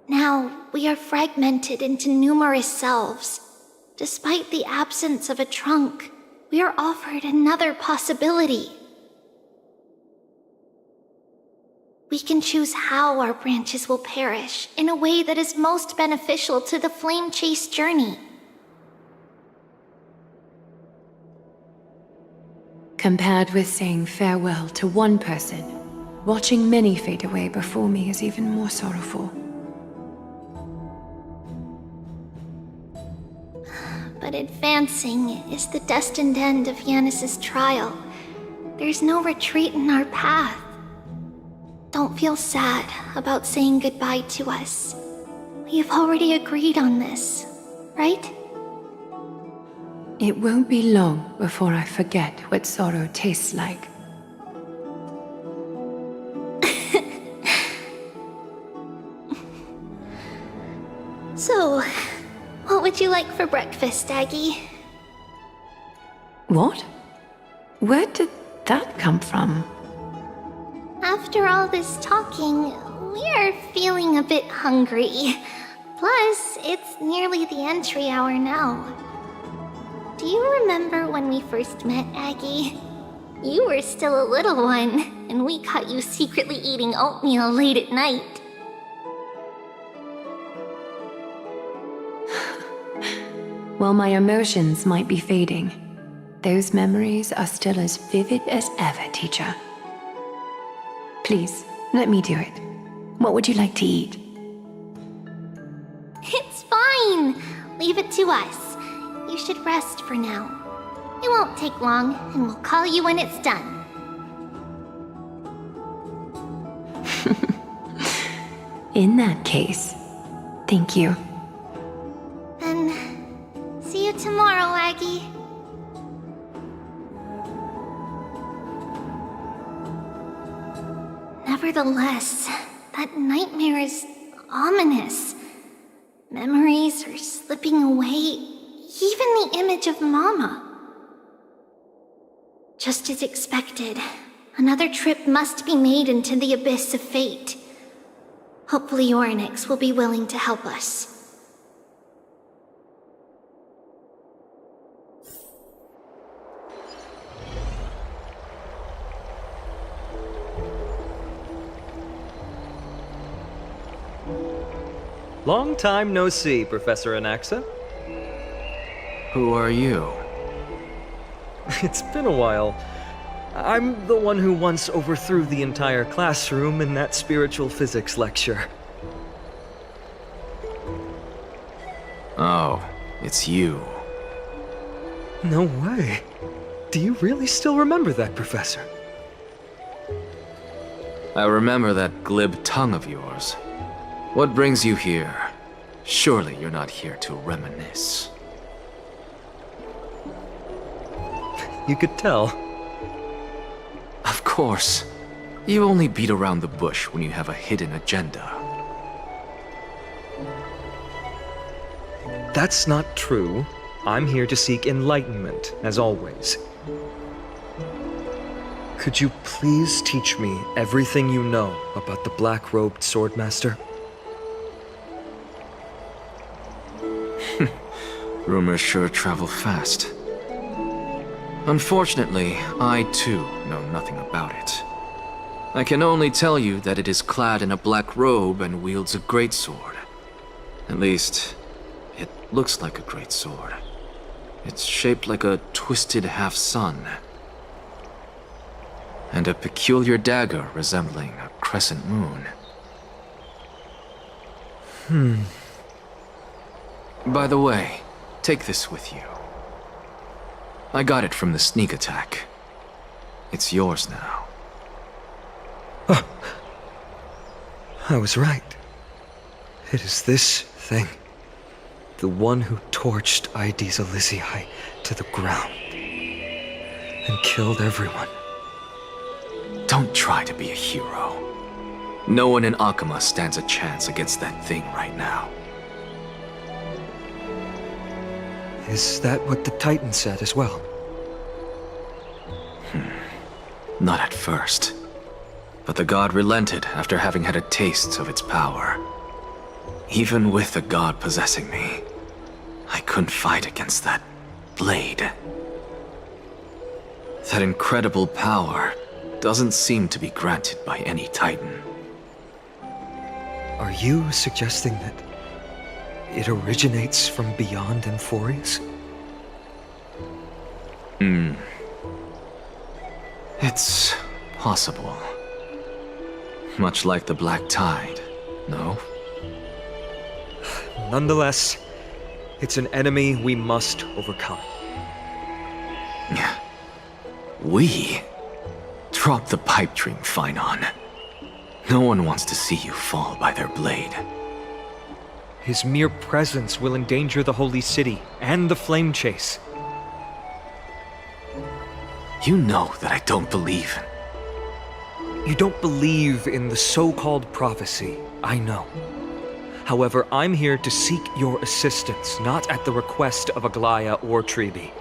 Now we are fragmented into numerous selves. Despite the absence of a trunk, we are offered another possibility. We can choose how our branches will perish in a way that is most beneficial to the flame chase journey. Compared with saying farewell to one person, watching many fade away before me is even more sorrowful. But advancing is the destined end of Yanis's trial. There's no retreat in our path. Don't feel sad about saying goodbye to us. We've already agreed on this, right? It won't be long before I forget what sorrow tastes like. So, what would you like for breakfast, Aggie? What? Where did that come from? After all this talking, we are feeling a bit hungry. Plus, it's nearly the entry hour now. Do you remember when we first met, Aggie? You were still a little one, and we caught you secretly eating oatmeal late at night. While my emotions might be fading, those memories are still as vivid as ever, teacher. Please, let me do it. What would you like to eat? It's fine. leave it to us. You should rest for now. It won't take long, and we'll call you when it's done. In that case, thank you. Then, see you tomorrow, Aggie. Nevertheless, that nightmare is ominous. Memories are slipping away, even the image of Mama. Just as expected, another trip must be made into the abyss of fate. Hopefully Orynyx will be willing to help us. Long time no see, Professor Anaxa. Who are you? It's been a while. I'm the one who once overthrew the entire classroom in that spiritual physics lecture. Oh, it's you. No way. Do you really still remember that, Professor? I remember that glib tongue of yours. What brings you here? Surely you're not here to reminisce. You could tell. Of course. You only beat around the bush when you have a hidden agenda. That's not true. I'm here to seek enlightenment, as always. Could you please teach me everything you know about the black-robed swordmaster? Rumors sure travel fast. Unfortunately, I too know nothing about it. I can only tell you that it is clad in a black robe and wields a greatsword. At least, it looks like a greatsword. It's shaped like a twisted half-sun. And a peculiar dagger resembling a crescent moon. By the way, take this with you. I got it from the sneak attack. It's yours now. Oh. I was right. It is this thing. The one who torched Aedes Elysiae to the ground. And killed everyone. Don't try to be a hero. No one in Akama stands a chance against that thing right now. Is that what the Titan said as well? Not at first. But the god relented after having had a taste of its power. Even with the god possessing me, I couldn't fight against that blade. That incredible power doesn't seem to be granted by any Titan. Are you suggesting that it originates from beyond Emphorius? It's possible. Much like the Black Tide, no? Nonetheless, it's an enemy we must overcome. We? Drop the pipe dream, Finon. No one wants to see you fall by their blade. His mere presence will endanger the Holy City and the Flame Chase. You know that I don't believe. You don't believe in the so-called prophecy, I know. However, I'm here to seek your assistance, not at the request of Aglaya or Tribi.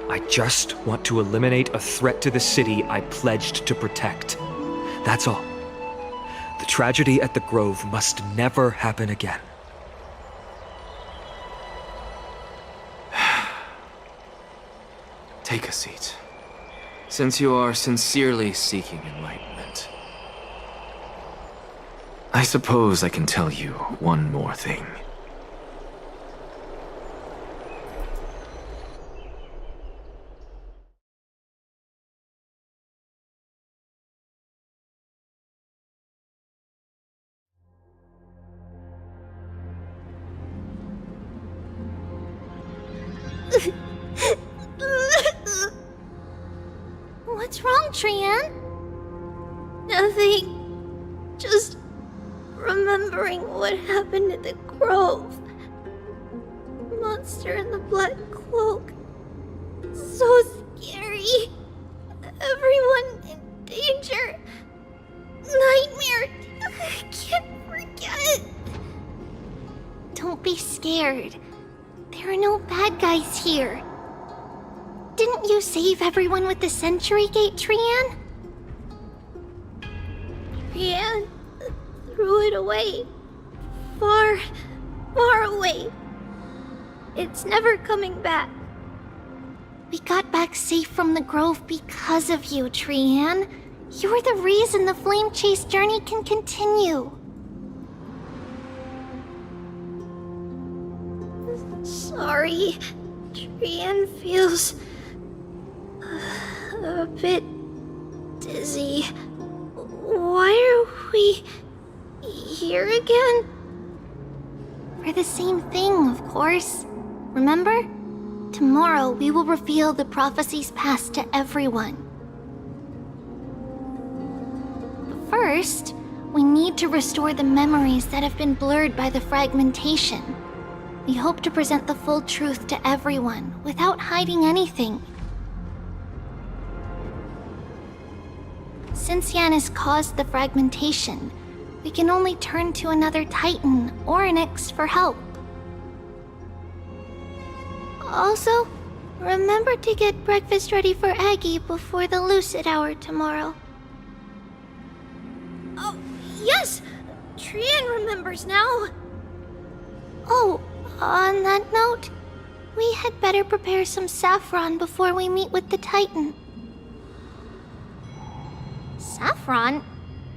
I just want to eliminate a threat to the city I pledged to protect. That's all. The tragedy at the Grove must never happen again. Take a seat. Since you are sincerely seeking enlightenment, I suppose I can tell you one more thing. What's wrong, Trian? Nothing. Just remembering what happened at the grove. Monster in the black cloak. So scary. Everyone in danger. Nightmare. I can't forget. Don't be scared. There are no bad guys here. Didn't you save everyone with the Century Gate, Trian? Trian threw it away. Far, far away. It's never coming back. We got back safe from the grove because of you, Trian. You're the reason the Flame Chase journey can continue. Sorry. Trian feels a bit dizzy. Why are we here again? For the same thing, of course. Remember? Tomorrow we will reveal the prophecies passed to everyone. But first, we need to restore the memories that have been blurred by the fragmentation. We hope to present the full truth to everyone without hiding anything. Since Yanis caused the fragmentation, we can only turn to another Titan, Orynyx, for help. Also, remember to get breakfast ready for Aggie before the lucid hour tomorrow. Oh, yes! Trian remembers now! Oh, on that note, we had better prepare some saffron before we meet with the Titan. Saffron?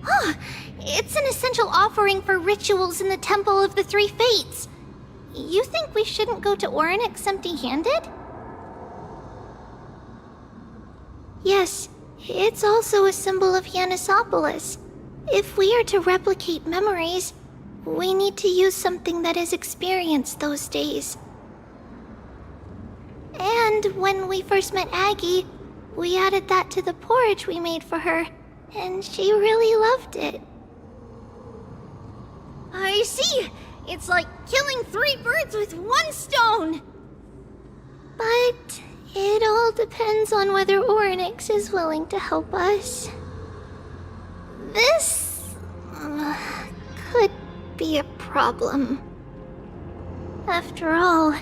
Huh, it's an essential offering for rituals in the Temple of the Three Fates. You think we shouldn't go to Orynyx empty-handed? Yes, it's also a symbol of Yanisopolis. If we are to replicate memories, we need to use something that is experienced those days. And when we first met Aggie, we added that to the porridge we made for her, and she really loved it. I see! It's like killing 3 birds with 1 stone! But it all depends on whether Orynyx is willing to help us. This could be a problem. After all,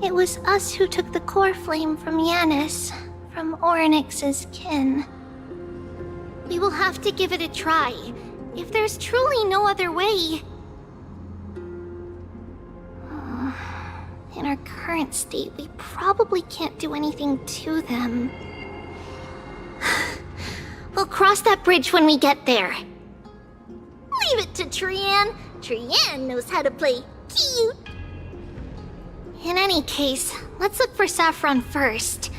it was us who took the core flame from Yanis, from Orynyx's kin. We will have to give it a try, if there's truly no other way. In our current state, we probably can't do anything to them. We'll cross that bridge when we get there. Leave it to Trian. Trian knows how to play cute. In any case, let's look for saffron first.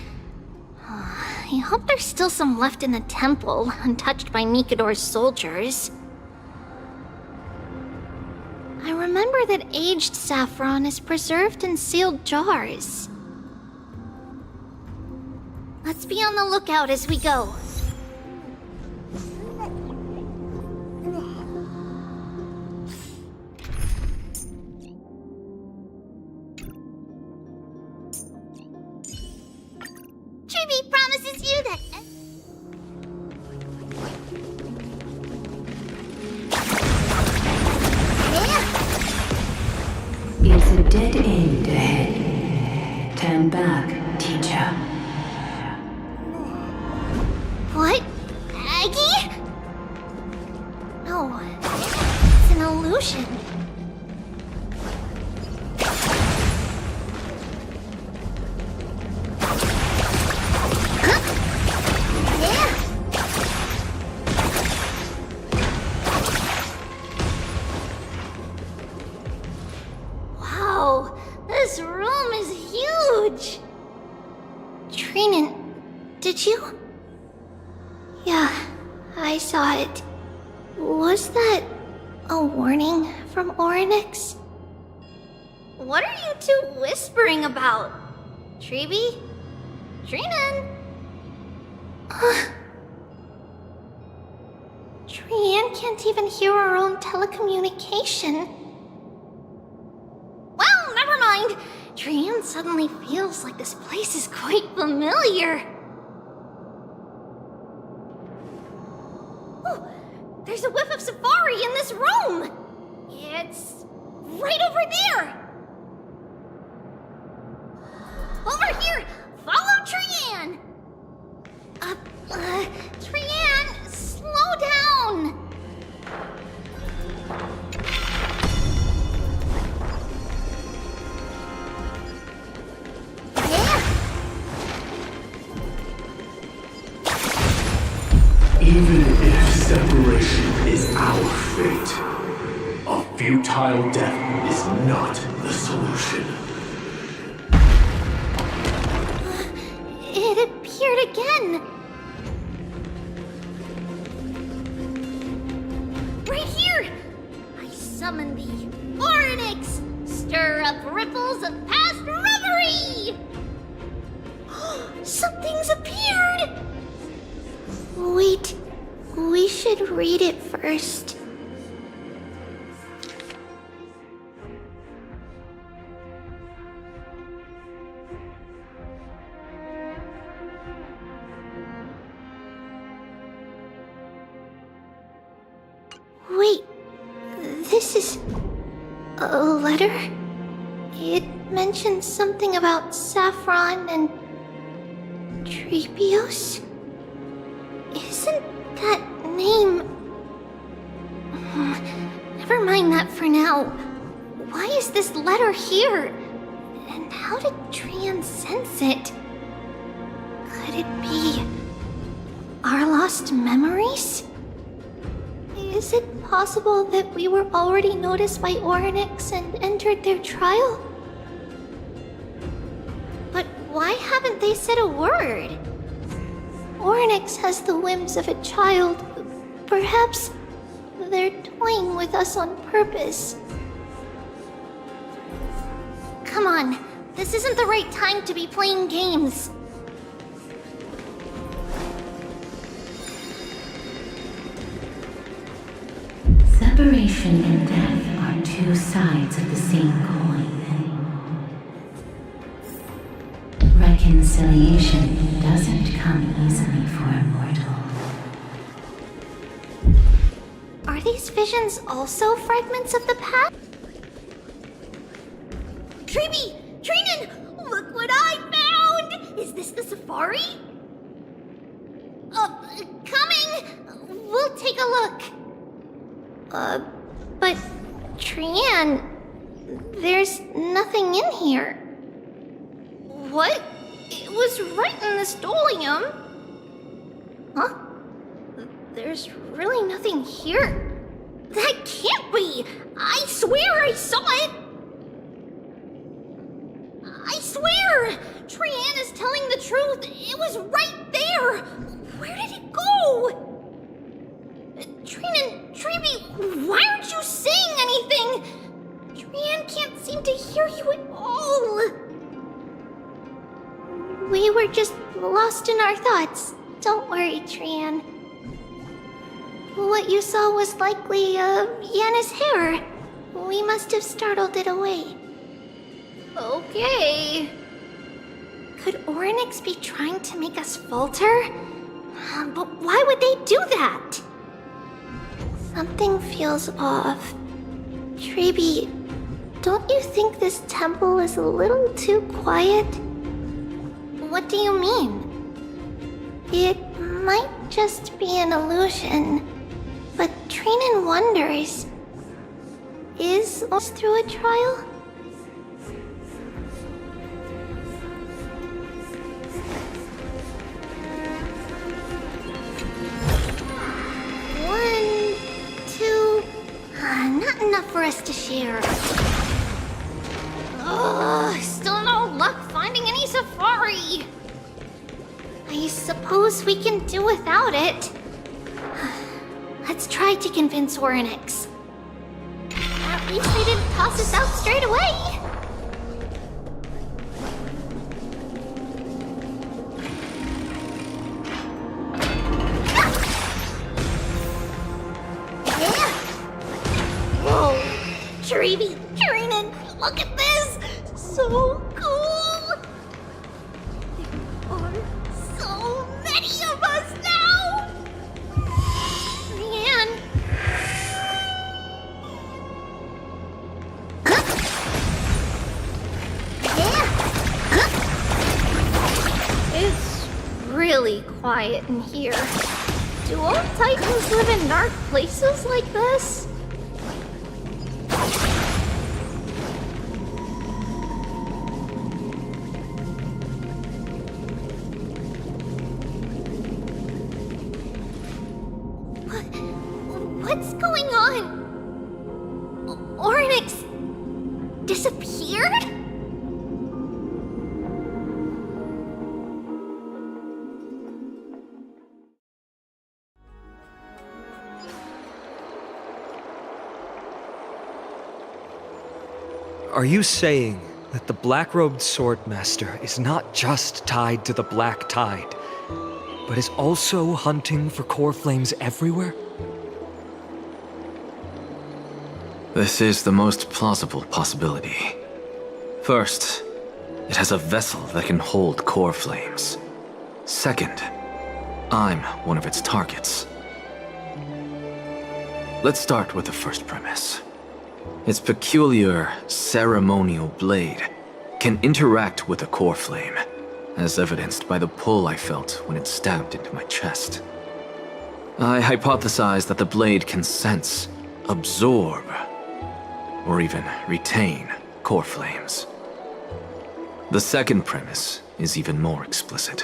I hope there's still some left in the temple, untouched by Nikador's soldiers. I remember that aged saffron is preserved in sealed jars. Let's be on the lookout as we go. Tribby promises you that... Is a dead end ahead. Turn back, teacher. What? Aggie? No, it's an illusion. Wow, this room is huge. Trinan, did you? Yeah, I saw it. Was that a warning from Orynyx? What are you two whispering about? Treeby? Trinan? Trian can't even hear our own telecommunication. Well, never mind. Trian suddenly feels like this place is quite familiar. Oh, there's a whiff of safari in this room. It's right over there. Over here! Follow Trian! Trian, slow down! Even if separation is our fate, a futile death is not the solution. It appeared again. Right here! I summon thee, Oryx! Stir up ripples of past reverie! Something's appeared! Wait, we should read it first. Wait, this is a letter? It mentions something about Saffron and Trebios? Isn't that name... Never mind that for now. Why is this letter here? And how did Trian sense it? Could it be our lost memories? Is it possible that we were already noticed by Oryx and entered their trial? But why haven't they said a word? Oryx has the whims of a child. Perhaps they're toying with us on purpose. Come on, this isn't the right time to be playing games. Separation and death are two sides of the same coin. Reconciliation doesn't come easily for a mortal. Are these visions also fragments of the past? Treeby! Trinan! Look what I found! Is this the safari? Coming! We'll take a look. But Trian, there's nothing in here. What? It was right in the stolium. Huh? There's really nothing here. That can't be! I swear I saw it! I swear! Trian is telling the truth. It was right there. Where did it go? Trinan, Treeby, why aren't you saying anything? Trian can't seem to hear you at all. We were just lost in our thoughts. Don't worry, Trian. What you saw was likely, Yanna's hair. We must have startled it away. Okay. Could Oryx be trying to make us falter? But why would they do that? Something feels off. Treeby, don't you think this temple is a little too quiet? What do you mean? It might just be an illusion, but Trinan wonders, is us through a trial? Not enough for us to share. Still no luck finding any safari. I suppose we can do without it. Let's try to convince Oryx. At least they didn't toss us out straight away. Trevi, Trinan, look at this! So cool! There are so many of us now! Trian. It's really quiet in here. Do all Titans live in dark places like this? What's going on? Oryx disappeared? Are you saying that the black-robed swordmaster is not just tied to the Black Tide, but is also hunting for core flames everywhere? This is the most plausible possibility. First, it has a vessel that can hold core flames. Second, I'm one of its targets. Let's start with the first premise. Its peculiar ceremonial blade can interact with a core flame, as evidenced by the pull I felt when it stabbed into my chest. I hypothesized that the blade can sense, absorb, or even retain core flames. The second premise is even more explicit.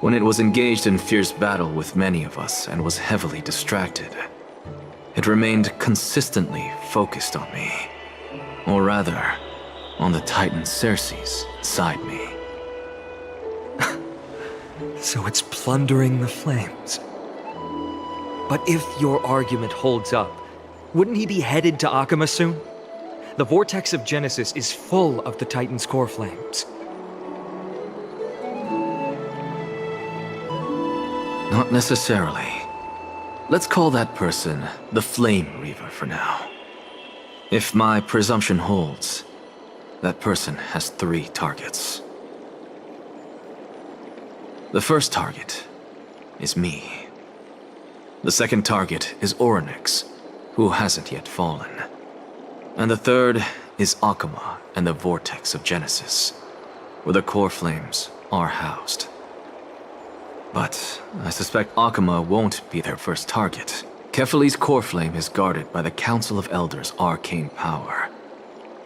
When it was engaged in fierce battle with many of us and was heavily distracted, it remained consistently focused on me. Or rather, on the Titan Cersei's inside me. So it's plundering the flames. But if your argument holds up, wouldn't he be headed to Akama soon? The vortex of Genesis is full of the Titan's core flames. Not necessarily. Let's call that person the Flame Reaver for now. If my presumption holds, that person has 3 targets. The first target is me. The second target is Oryx, who hasn't yet fallen. And the third is Akama and the Vortex of Genesis, where the core flames are housed. But I suspect Akama won't be their first target. Kefali's core flame is guarded by the Council of Elders' arcane power.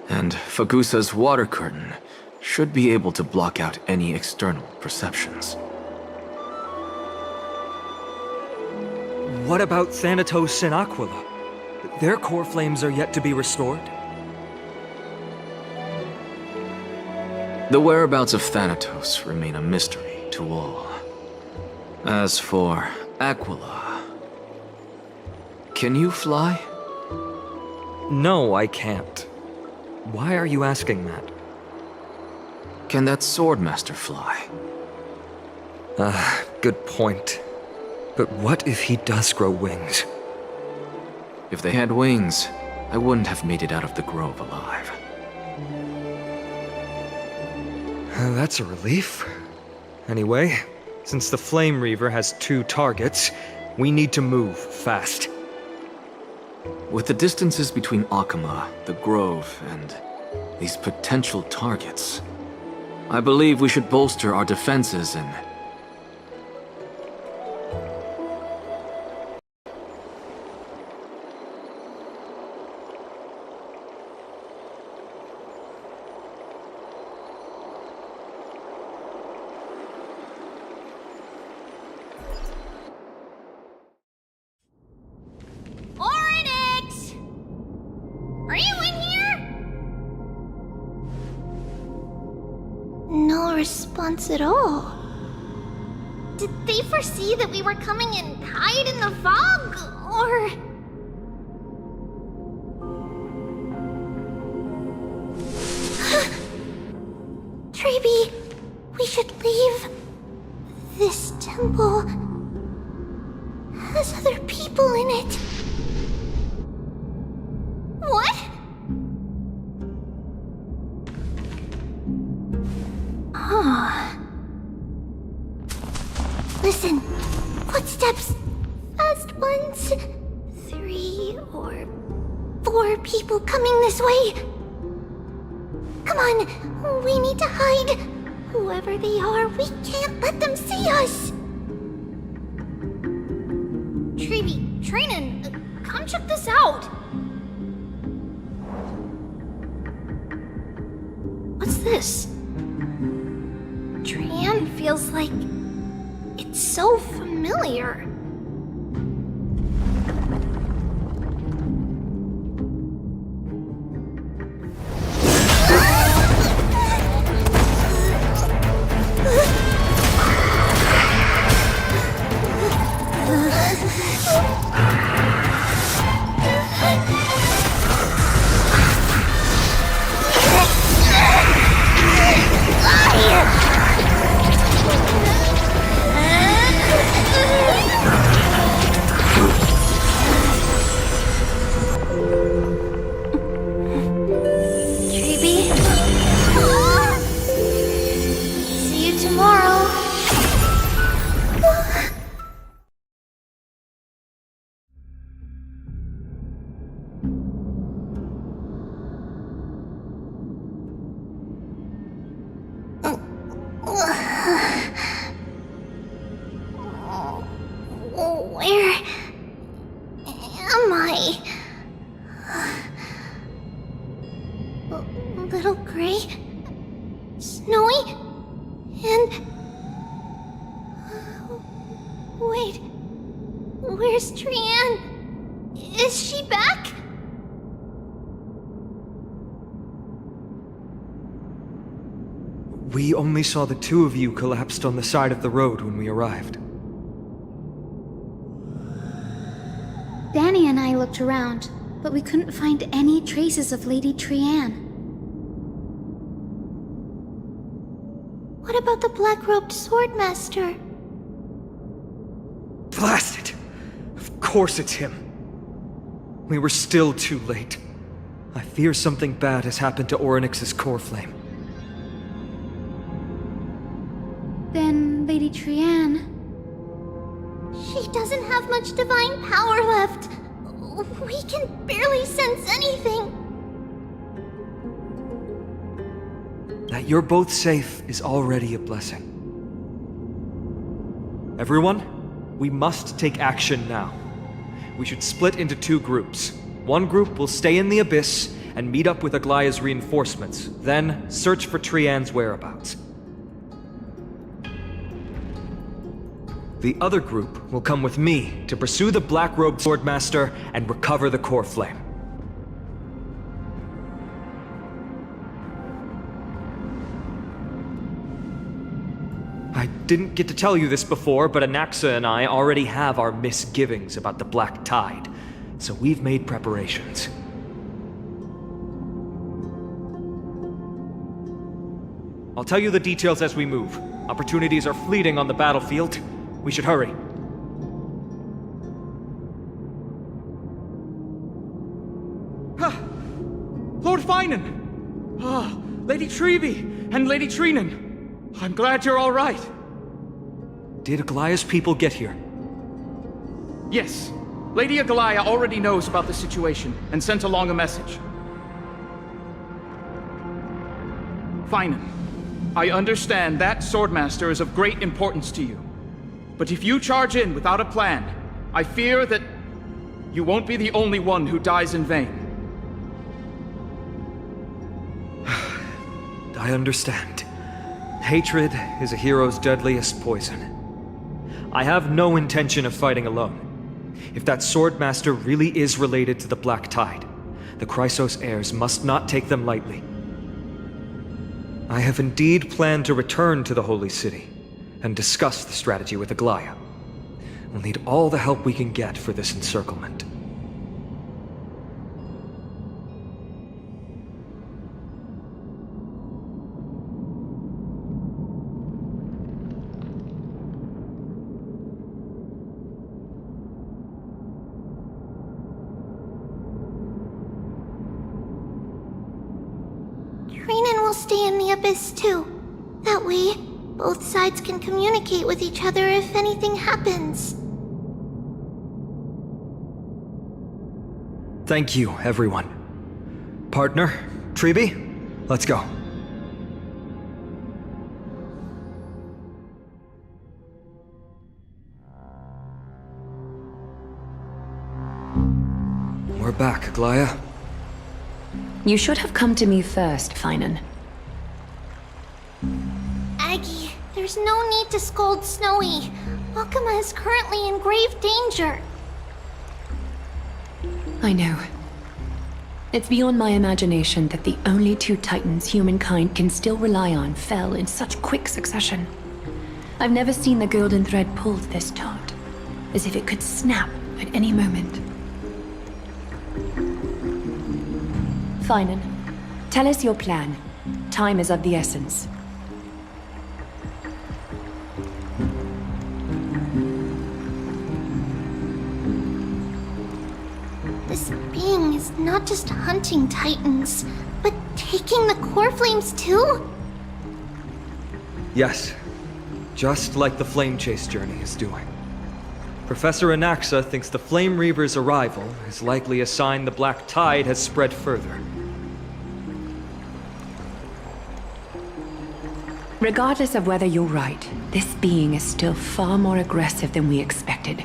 And Fagusa's water curtain should be able to block out any external perceptions. What about Thanatos and Aquila? Their core flames are yet to be restored? The whereabouts of Thanatos remain a mystery to all. As for Aquila, can you fly? No, I can't. Why are you asking that? Can that Swordmaster fly? Good point. But what if he does grow wings? If they had wings, I wouldn't have made it out of the grove alive. That's a relief. Anyway, since the Flame Reaver has 2 targets, we need to move fast. With the distances between Akama, the grove, and these potential targets, I believe we should bolster our defenses and... Oryx! Are you in here? No response at all. Did they foresee that we were coming and hide in the fog, or... Trevi, we should leave. This temple has other people in it. What? Footsteps. Fast ones. 3 or 4 people coming this way. Come on, we need to hide. Whoever they are, we can't let them see us. Treevy, Trainin, come check this out. What's this? Trian feels like it's so familiar. Where am I? Little gray, snowy, and wait, where's Trian? Is she back? We only saw the 2 of you collapsed on the side of the road when we arrived. Danny and I looked around, but we couldn't find any traces of Lady Trian. What about the black-robed swordmaster? Blast it! Of course it's him. We were still too late. I fear something bad has happened to Orynyx's core flame. Then Lady Trian... She doesn't have much divine power left. We can barely sense anything. That you're both safe is already a blessing. Everyone, we must take action now. We should split into 2 groups. One group will stay in the Abyss and meet up with Aglaya's reinforcements, then search for Trian's whereabouts. The other group will come with me to pursue the black-robed swordmaster and recover the core flame. I didn't get to tell you this before, but Anaxa and I already have our misgivings about the Black Tide, so we've made preparations. I'll tell you the details as we move. Opportunities are fleeting on the battlefield. We should hurry. Lord Finan! Lady Treevy and Lady Trinan. I'm glad you're all right. Did Aglaya's people get here? Yes. Lady Aglaya already knows about the situation and sent along a message. Finan, I understand that Swordmaster is of great importance to you. But if you charge in without a plan, I fear that you won't be the only one who dies in vain. I understand. Hatred is a hero's deadliest poison. I have no intention of fighting alone. If that Swordmaster really is related to the Black Tide, the Chrysos heirs must not take them lightly. I have indeed planned to return to the Holy City and discuss the strategy with Aglaya. We'll need all the help we can get for this encirclement. Trinan will stay in the Abyss too. That way, Both sides can communicate with each other if anything happens. Thank you, everyone. Partner, Treeby, let's go. We're back, Aglaya. You should have come to me first, Finan. Aggie, there's no need to scold Snowy. Akuma is currently in grave danger. I know. It's beyond my imagination that the only two titans humankind can still rely on fell in such quick succession. I've never seen the golden thread pulled this taut, as if it could snap at any moment. Finan, tell us your plan. Time is of the essence. This being is not just hunting titans, but taking the core flames too? Yes, just like the Flame Chase journey is doing. Professor Anaxa thinks the Flame Reaver's arrival is likely a sign the Black Tide has spread further. Regardless of whether you're right, this being is still far more aggressive than we expected.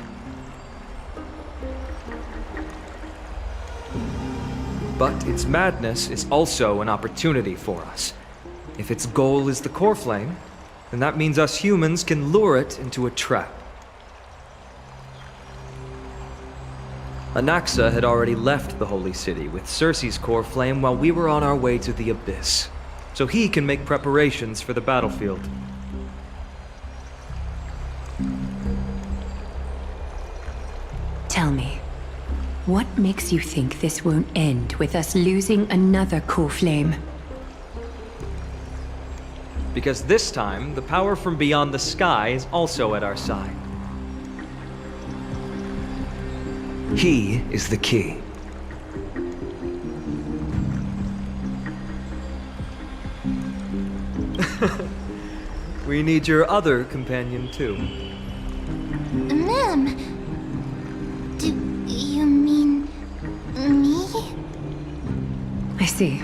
But its madness is also an opportunity for us. If its goal is the core flame, then that means us humans can lure it into a trap. Anaxa had already left the Holy City with Cersei's core flame while we were on our way to the Abyss, so he can make preparations for the battlefield. Tell me, what makes you think this won't end with us losing another core flame? Because this time, the power from beyond the sky is also at our side. He is the key. We need your other companion, too. Ma'am, do you mean me? I see.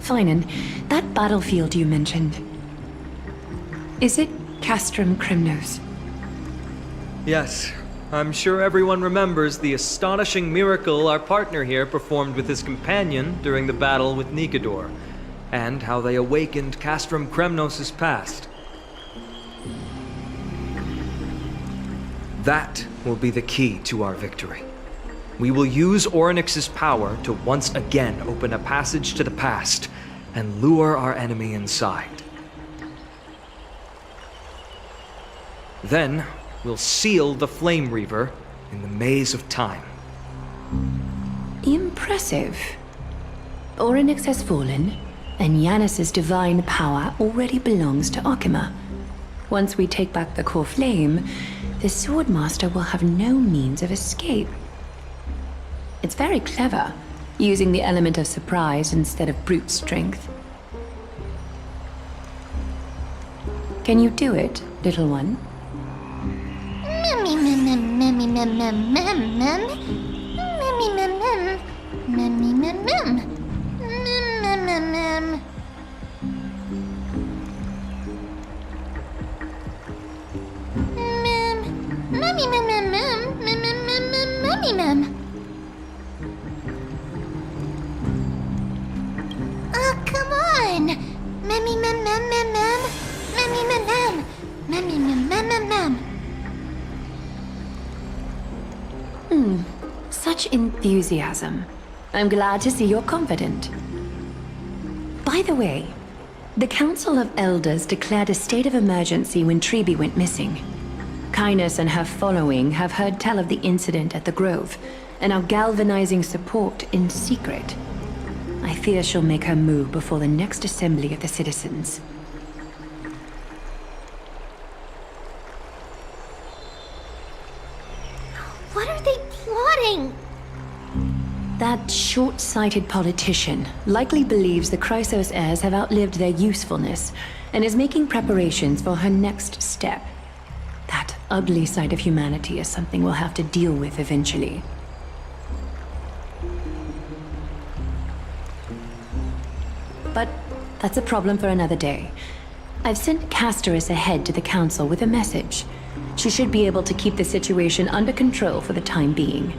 Finan, that battlefield you mentioned. Is it Castrum Kremnos? Yes, I'm sure everyone remembers the astonishing miracle our partner here performed with his companion during the battle with Nikador, and how they awakened Castrum Kremnos' past. That will be the key to our victory. We will use Orynyx's power to once again open a passage to the past and lure our enemy inside. Then, we'll seal the Flame Reaver in the maze of time. Impressive. Orynyx has fallen, and Yanis's divine power already belongs to Akuma. Once we take back the core flame, the Swordmaster will have no means of escape. It's very clever, using the element of surprise instead of brute strength. Can you do it, little one? Oh, come on! Such enthusiasm. I'm glad to see you're confident. By the way, the Council of Elders declared a state of emergency when Treeby went missing. Kainos and her following have heard tell of the incident at the Grove, and are galvanizing support in secret. I fear she'll make her move before the next assembly of the citizens. What are they plotting? That short-sighted politician likely believes the Chrysos heirs have outlived their usefulness and is making preparations for her next step. That ugly side of humanity is something we'll have to deal with eventually. But that's a problem for another day. I've sent Casterus ahead to the council with a message. She should be able to keep the situation under control for the time being.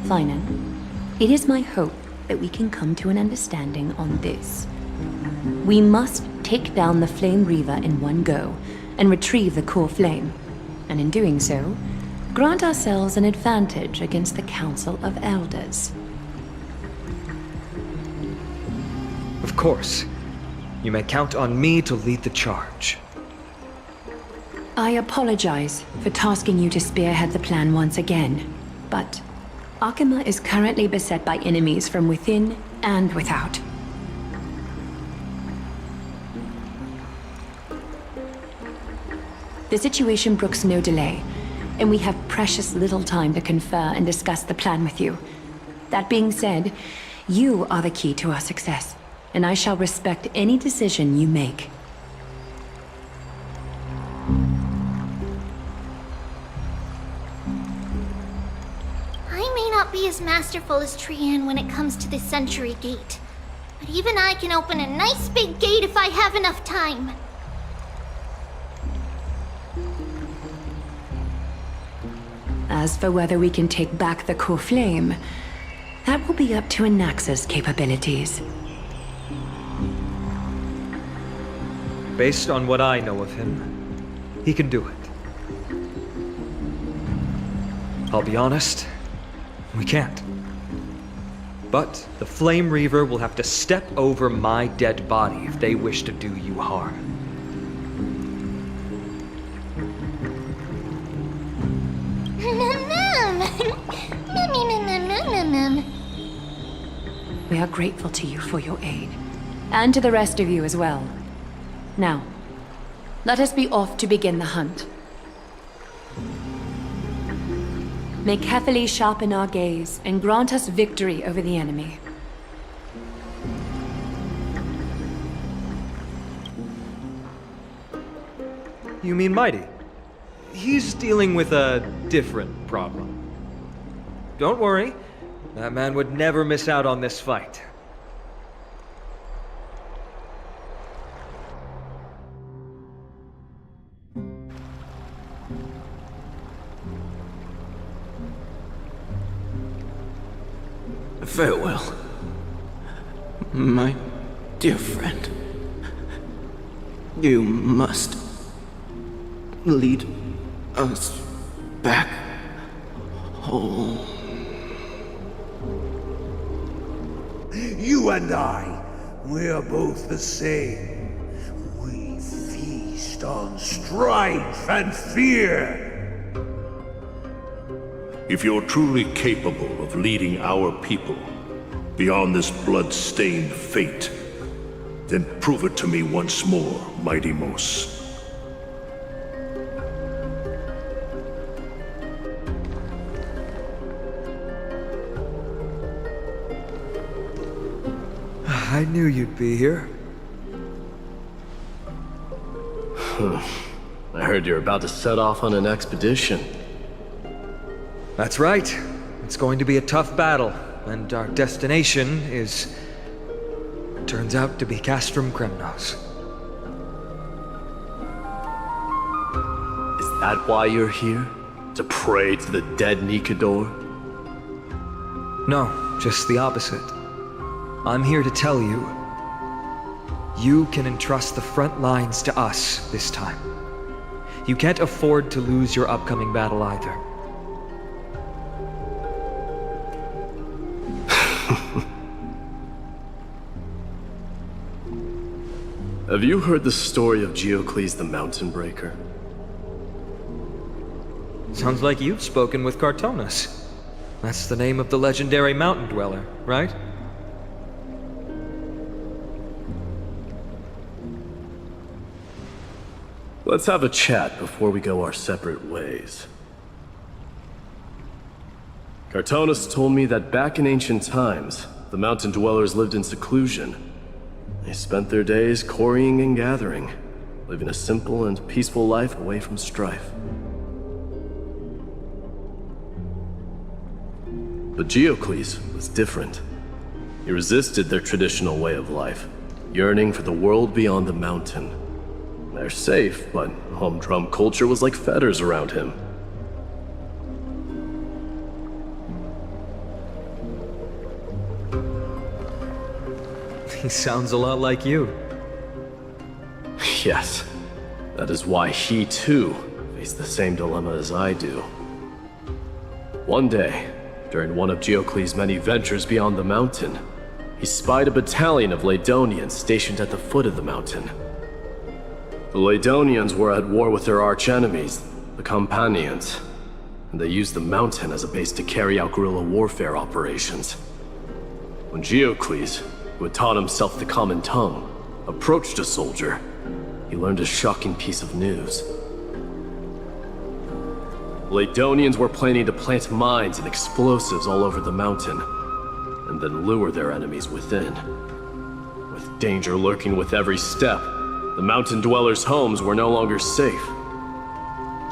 Finan, it is my hope that we can come to an understanding on this. We must take down the Flame Reaver in one go and retrieve the core flame, and in doing so, grant ourselves an advantage against the Council of Elders. Of course. You may count on me to lead the charge. I apologize for tasking you to spearhead the plan once again, but Akima is currently beset by enemies from within and without. The situation brooks no delay, and we have precious little time to confer and discuss the plan with you. That being said, you are the key to our success, and I shall respect any decision you make. I may not be as masterful as Trian when it comes to the Century Gate, but even I can open a nice big gate if I have enough time. As for whether we can take back the core flame, that will be up to Anaxa's capabilities. Based on what I know of him, he can do it. I'll be honest, we can't. But the Flame Reaver will have to step over my dead body if they wish to do you harm. We are grateful to you for your aid, and to the rest of you as well. Now, let us be off to begin the hunt. May carefully sharpen our gaze and grant us victory over the enemy. You mean Mighty? He's dealing with a different problem. Don't worry, that man would never miss out on this fight. Farewell, my dear friend. You must lead us back home. You and I, we are both the same. We feast on strife and fear. If you're truly capable of leading our people beyond this blood-stained fate, then prove it to me once more, Mighty Mos. I knew you'd be here. I heard you're about to set off on an expedition. That's right. It's going to be a tough battle, and our destination is... turns out to be Castrum Kremnos. Is that why you're here? To pray to the dead Nikador? No, just the opposite. I'm here to tell you, you can entrust the front lines to us this time. You can't afford to lose your upcoming battle either. Have you heard the story of Geocles the Mountain Breaker? Sounds like you've spoken with Cartonus. That's the name of the legendary mountain dweller, right? Let's have a chat before we go our separate ways. Cartonus told me that back in ancient times, the mountain dwellers lived in seclusion. They spent their days quarrying and gathering, living a simple and peaceful life away from strife. But Geocles was different. He resisted their traditional way of life, yearning for the world beyond the mountain. They're safe, but humdrum culture was like fetters around him. He sounds a lot like you. Yes. That is why he, too, faced the same dilemma as I do. One day, during one of Geocles' many ventures beyond the mountain, he spied a battalion of Ladonians stationed at the foot of the mountain. The Ladonians were at war with their arch-enemies, the Companions, and they used the mountain as a base to carry out guerrilla warfare operations. When Geocles, who had taught himself the common tongue, approached a soldier, he learned a shocking piece of news. Ladonians were planning to plant mines and explosives all over the mountain, and then lure their enemies within. With danger lurking with every step, the mountain dwellers' homes were no longer safe.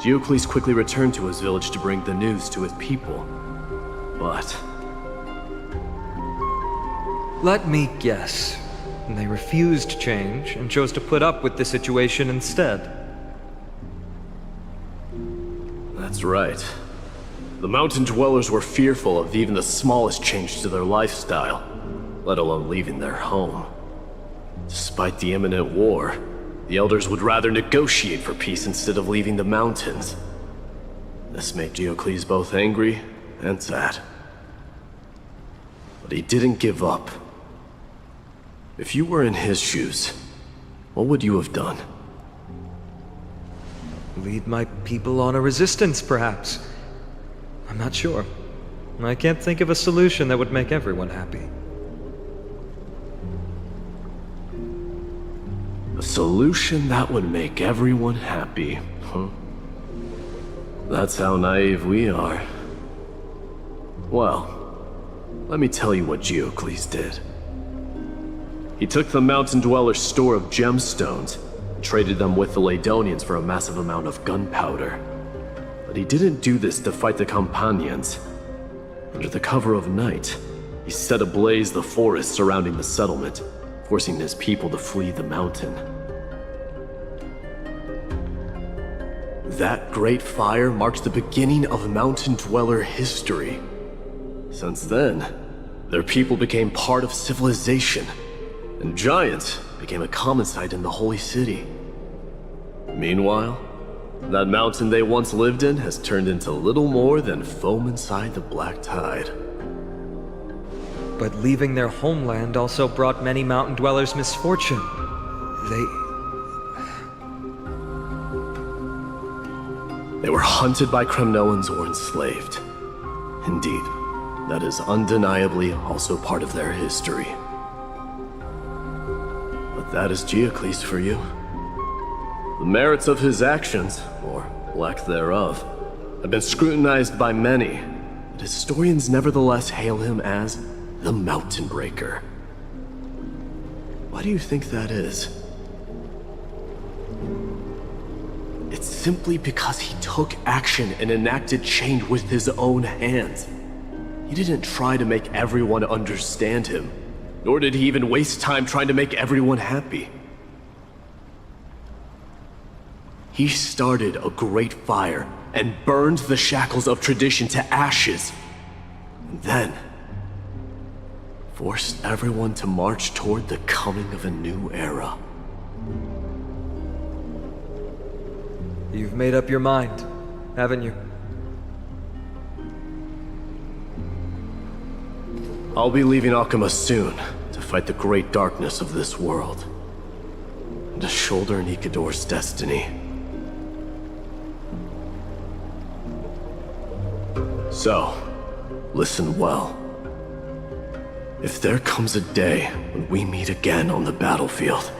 Geocles quickly returned to his village to bring the news to his people, but... Let me guess. They refused change and chose to put up with the situation instead. That's right. The mountain dwellers were fearful of even the smallest change to their lifestyle, let alone leaving their home. Despite the imminent war, the elders would rather negotiate for peace instead of leaving the mountains. This made Geocles both angry and sad. But he didn't give up. If you were in his shoes, what would you have done? Lead my people on a resistance, perhaps. I'm not sure. I can't think of a solution that would make everyone happy. A solution that would make everyone happy, huh? That's how naive we are. Well, let me tell you what Geocles did. He took the mountain dwellers' store of gemstones and traded them with the Ladonians for a massive amount of gunpowder. But he didn't do this to fight the Companions. Under the cover of night, he set ablaze the forest surrounding the settlement, forcing his people to flee the mountain. That great fire marked the beginning of mountain dweller history. Since then, their people became part of civilization, and giants became a common sight in the holy city. Meanwhile, that mountain they once lived in has turned into little more than foam inside the black tide. But leaving their homeland also brought many mountain dwellers misfortune. They were hunted by Kremnoans or enslaved. Indeed, that is undeniably also part of their history. But that is Geocles for you. The merits of his actions, or lack thereof, have been scrutinized by many, but historians nevertheless hail him as the Mountain Breaker. Why do you think that is? It's simply because he took action and enacted change with his own hands. He didn't try to make everyone understand him, nor did he even waste time trying to make everyone happy. He started a great fire and burned the shackles of tradition to ashes, and then forced everyone to march toward the coming of a new era. You've made up your mind, haven't you? I'll be leaving Akuma soon to fight the great darkness of this world, and to shoulder Nikador's destiny. So, listen well. If there comes a day when we meet again on the battlefield,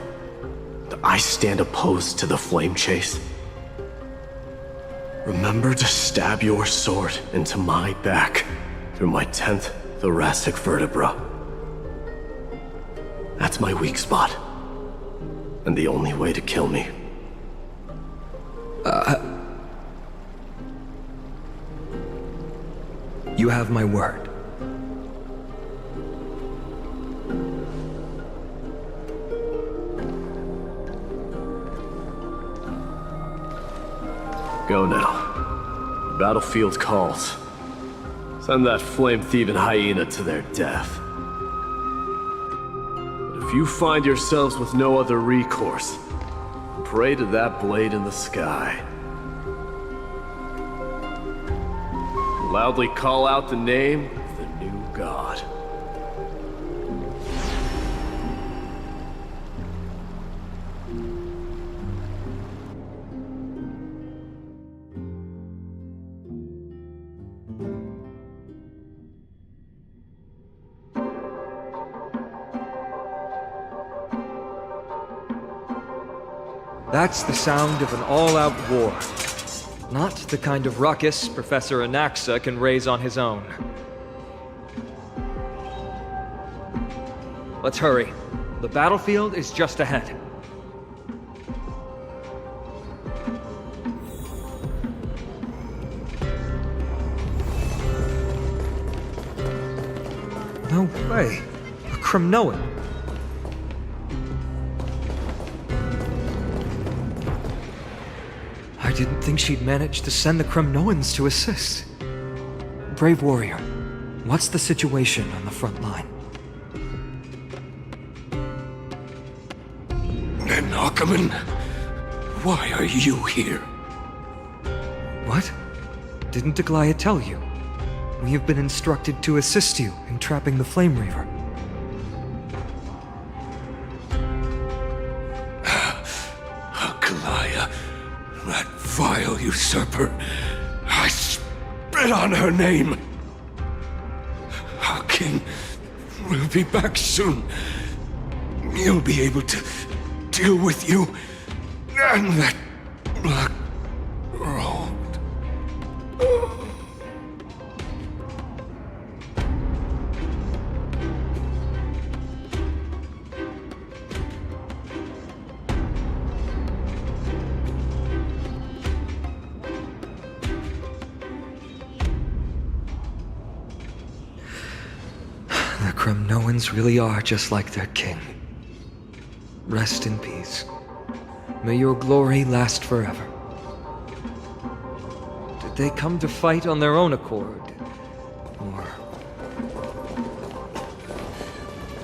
and I stand opposed to the flame chase, remember to stab your sword into my back through my 10th thoracic vertebra. That's my weak spot. And the only way to kill me. You have my word. Go now. The battlefield calls. Send that flame-thieving hyena to their death. But if you find yourselves with no other recourse, pray to that blade in the sky. Loudly call out the name of the new god. That's the sound of an all-out war. Not the kind of ruckus Professor Anaxa can raise on his own. Let's hurry. The battlefield is just ahead. No way. A Kremnoan. I didn't think she'd manage to send the Kremnoans to assist. Brave warrior, what's the situation on the front line? Nakaman, why are you here? What? Didn't Aglaya tell you? We have been instructed to assist you in trapping the Flame Reaver. Aglaya, that vile usurper. I spit on her name. Our king will be back soon. He'll be able to deal with you and that black road. The Kremnoans really are just like their king. Rest in peace. May your glory last forever. Did they come to fight on their own accord? Or...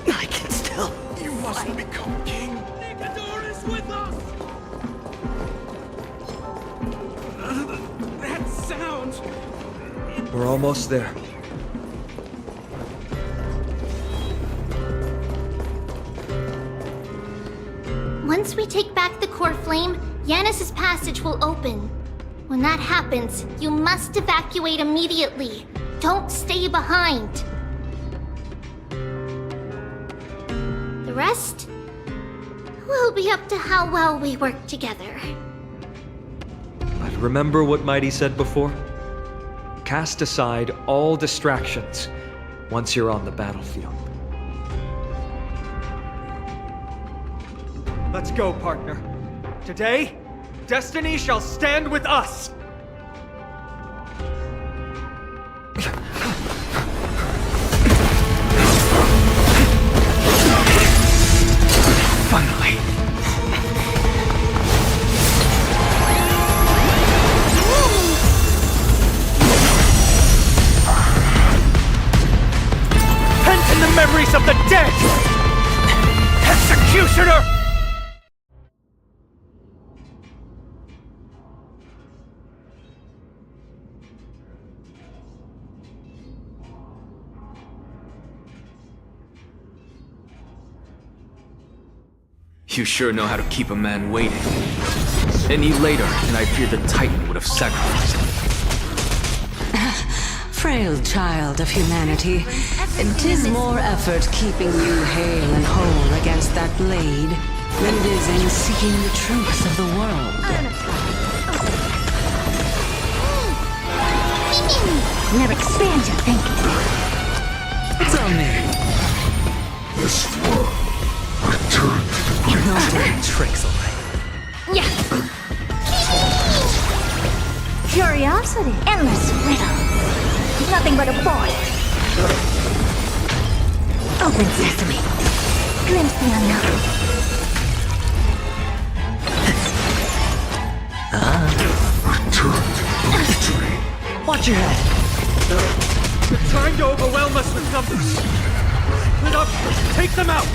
I can still... You mustn't become king. Nicanor is with us! That sound... We're almost there. Once we take back the core flame, Yanis's passage will open. When that happens, you must evacuate immediately. Don't stay behind. The rest will be up to how well we work together. But remember what Mighty said before? Cast aside all distractions once you're on the battlefield. Let's go, partner. Today, destiny shall stand with us! Finally. Pent in the memories of the dead! Executioner! You sure know how to keep a man waiting. Any later, and I fear the Titan would have sacrificed him. Frail child of humanity, 'tis more effort keeping you hale and whole against that blade than it is in seeking the truth of the world. Never expand your thinking. It's on me. This world returned to You know dirty tricks already. Yeah. Curiosity, endless riddle. Nothing but a void. Open sesame. Glimpse the unknown. returned to history. Watch your head. They're trying to overwhelm us with numbers. Split up! Take them out!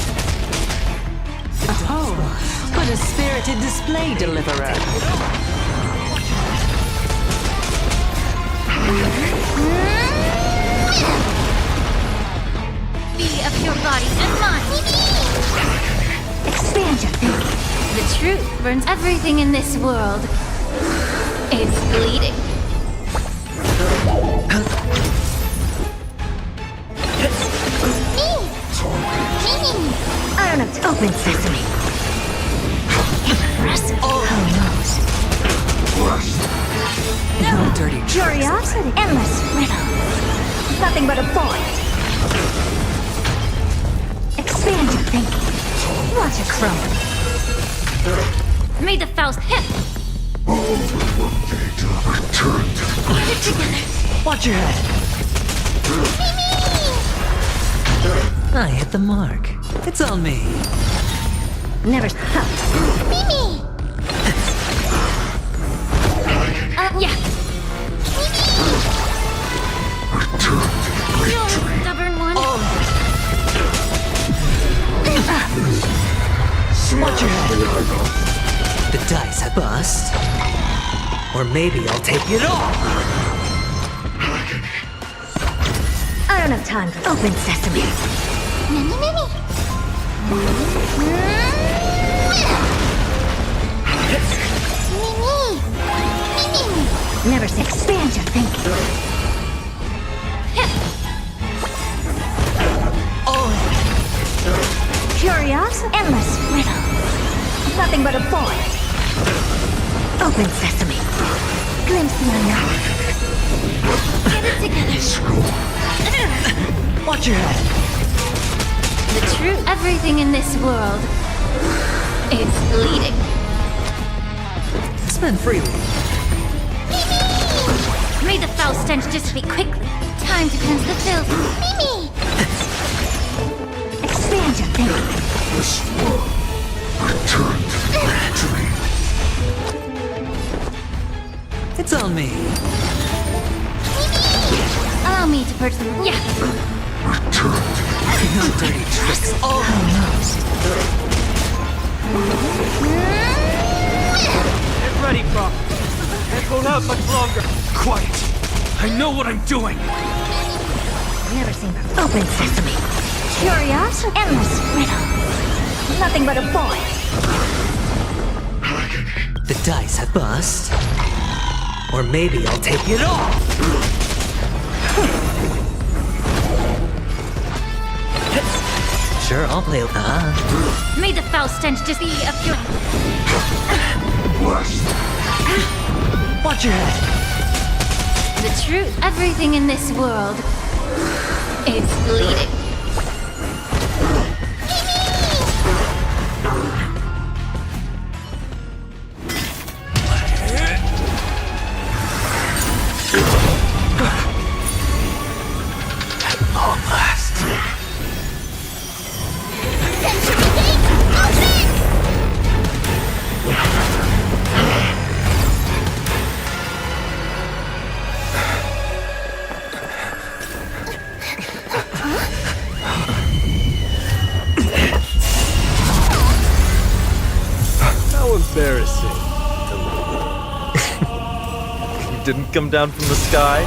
Oh, what a spirited display, Deliverer. Be of your body and mind. Expand your thinking. The truth burns everything in this world. It's bleeding. I don't have to open sesame. Impressive. Almost. No dirty tricks. Curiosity, endless riddle. Nothing but a void. Expand your thinking. Watch it crumble. May the Faust hit. Returned Get it together. Watch your head. I hit the mark. It's on me. Never stop. Mimi! Yeah. You stubborn one. Watch your head. The dice I bust. Or maybe I'll take it all. I don't have time for open sesame. Mimi, Mimi. Never say expand your thinking. Curiosity, endless riddle. Nothing but a void. Open sesame. Glimpse the unknown. Get it together. Watch your head. The truth, everything in this world, is bleeding. Spend freely. May the foul stench dissipate quickly. Time to cleanse the filth. Mimi! Expand your thinking. this world returned to history. It's on me. Allow me to purge them. Yeah. Returned. No dirty tricks. Almost. Get ready, Prop. Can't hold out much longer. Quiet! I know what I'm doing! Never seen her. Open sesame. Curiosity, endless riddle. Nothing but a void. The dice I bust. Or maybe I'll take it all. Sure, I'll play. May the foul stench just be a pure. Watch your head. The truth, everything in this world, is bleeding. Long last. How embarrassing. You didn't come down from the sky?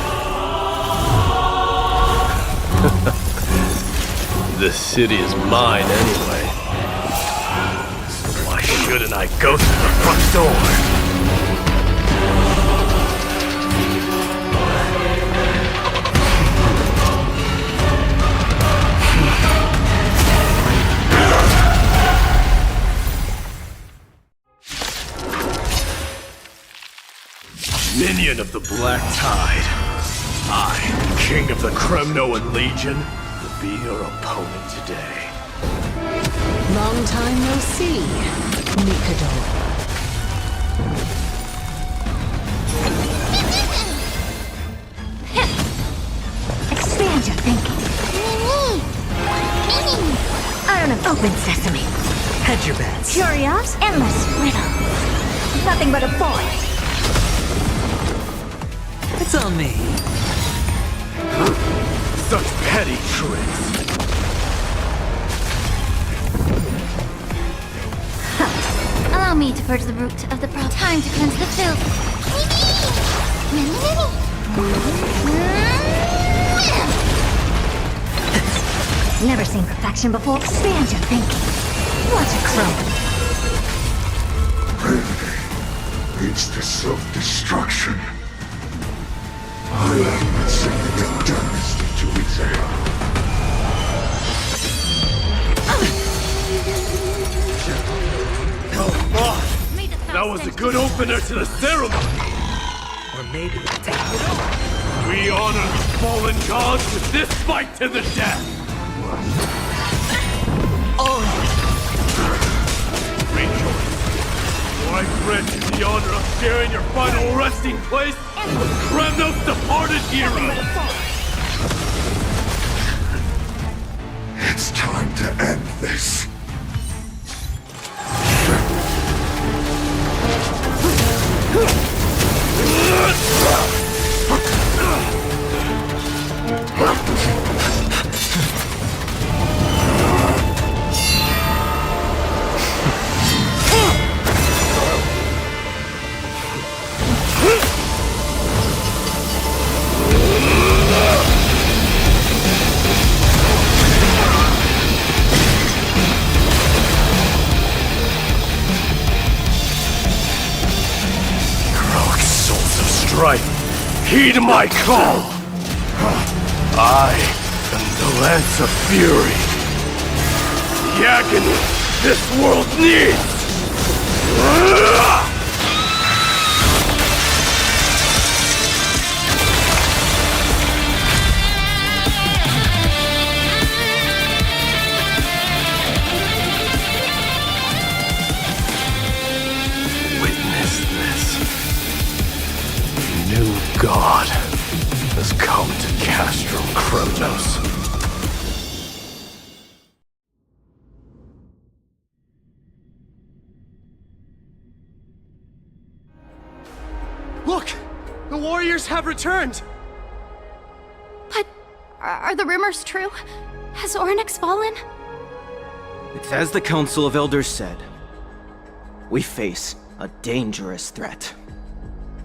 This city is mine anyway. Why shouldn't I go through the front door? Minion of the Black Tide. I, king of the Kremnoan Legion, will be your opponent today. Long time no see, Mikado. Expand your thinking. I don't know. Open sesame. Hedge your bets. Curios, endless riddle. Nothing but a boy. It's on me. Such petty tricks. Allow me to purge the root of the problem. Time to cleanse the filth. Never seen perfection before. Expand your thinking. Watch it crumble. Leads to self-destruction. I am the significant damage to its air. That was a good opener to the ceremony. Or maybe take it on. We honor the fallen gods with this fight to the death. Rejoice, for I grant you the honor of sharing your final resting place with Kremnos' departed hero. It's time to end this. Heed my call! I am the Lance of Fury. The agony this world needs! Witness this. New God has come to Castro Kremnos. Look! The warriors have returned! But are the rumors true? Has Ornyx fallen? It's as the Council of Elders said. We face a dangerous threat.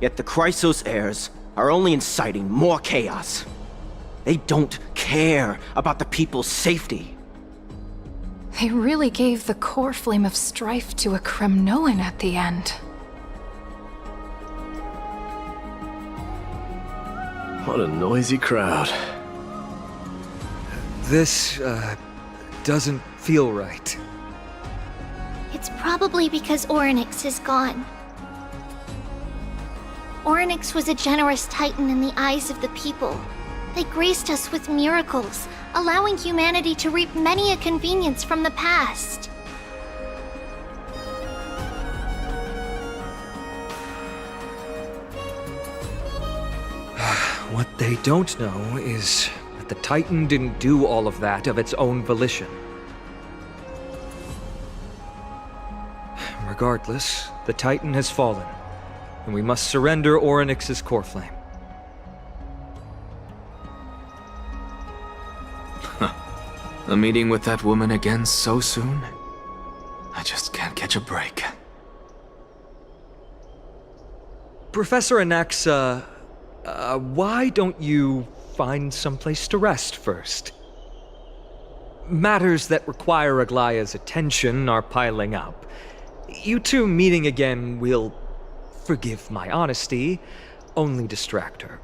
Yet the Chrysos heirs are only inciting more chaos. They don't care about the people's safety. They really gave the core flame of strife to a Kremnoan at the end. What a noisy crowd. This, doesn't feel right. It's probably because Ornyx is gone. Ornyx was a generous titan in the eyes of the people. They graced us with miracles, allowing humanity to reap many a convenience from the past. What they don't know is that the Titan didn't do all of that of its own volition. Regardless, the Titan has fallen, and we must surrender Ornyx's core flame. A meeting with that woman again so soon? I just can't catch a break. Professor Anaxa, why don't you find someplace to rest first? Matters that require Aglaya's attention are piling up. You two meeting again will, forgive my honesty, only distract her.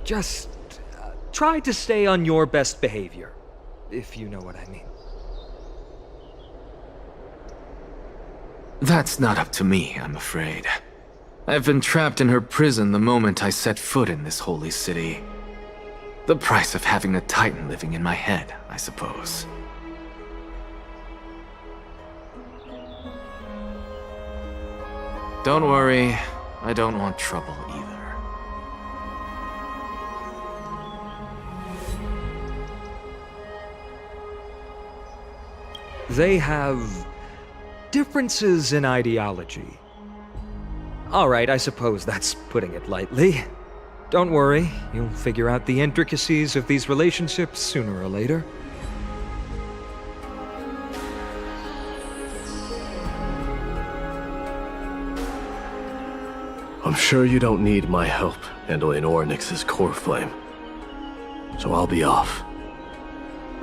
Just try to stay on your best behavior, if you know what I mean. That's not up to me, I'm afraid. I've been trapped in her prison the moment I set foot in this holy city. The price of having a Titan living in my head, I suppose. Don't worry, I don't want trouble either. They have differences in ideology. Alright, I suppose that's putting it lightly. Don't worry, you'll figure out the intricacies of these relationships sooner or later. I'm sure you don't need my help handling Ornyx's core flame. So I'll be off.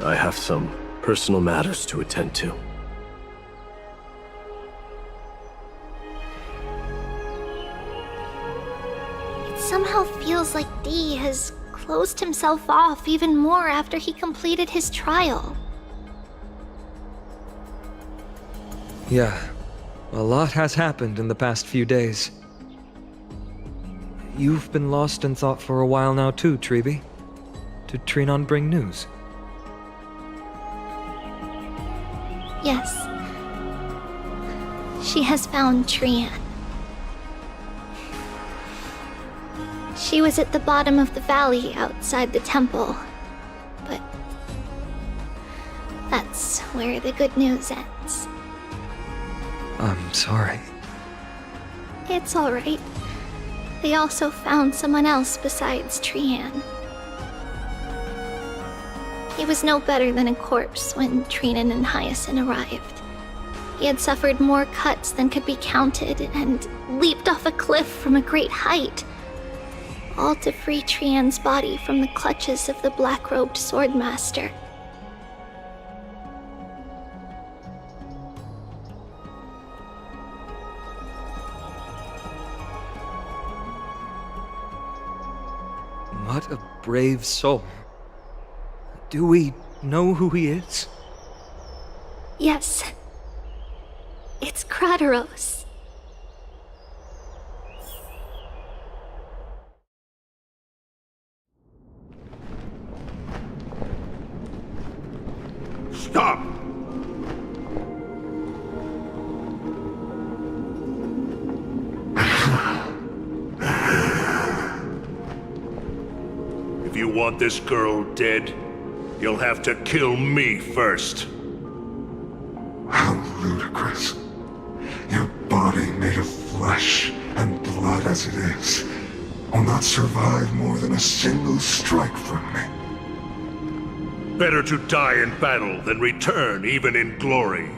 I have some personal matters to attend to. It somehow feels like D has closed himself off even more after he completed his trial. Yeah, a lot has happened in the past few days. You've been lost in thought for a while now too, Treeby. Did Trinon bring news? Yes. She has found Trian. She was at the bottom of the valley outside the temple, but that's where the good news ends. I'm sorry. It's alright. They also found someone else besides Trian. He was no better than a corpse when Trinan and Hyacinth arrived. He had suffered more cuts than could be counted and leaped off a cliff from a great height, all to free Trian's body from the clutches of the black-robed swordmaster. What a brave soul. Do we know who he is? Yes. It's Krateros. Stop! If you want this girl dead, you'll have to kill me first. How ludicrous. Your body made of flesh and blood as it is will not survive more than a single strike from me. Better to die in battle than return even in glory.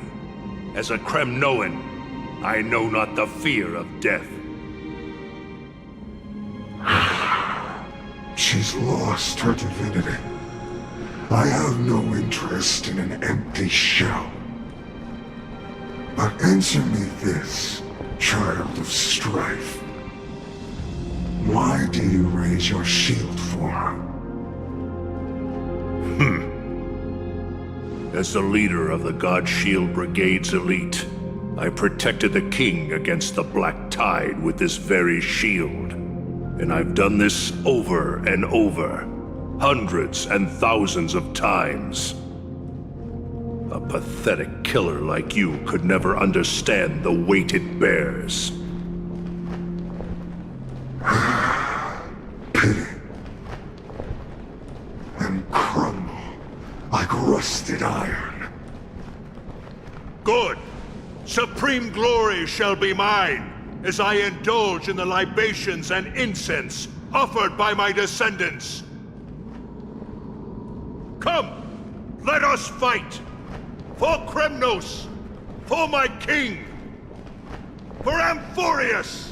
As a Kremnoan, I know not the fear of death. She's lost her divinity. I have no interest in an empty shell. But answer me this, child of strife. Why do you raise your shield for her? As the leader of the God Shield Brigade's elite, I protected the king against the Black Tide with this very shield. And I've done this over and over, hundreds and thousands of times. A pathetic killer like you could never understand the weight it bears. Pity. And crumble like rusted iron. Good! Supreme glory shall be mine, as I indulge in the libations and incense offered by my descendants. Come, let us fight! For Kremnos! For my king! For Amphorius!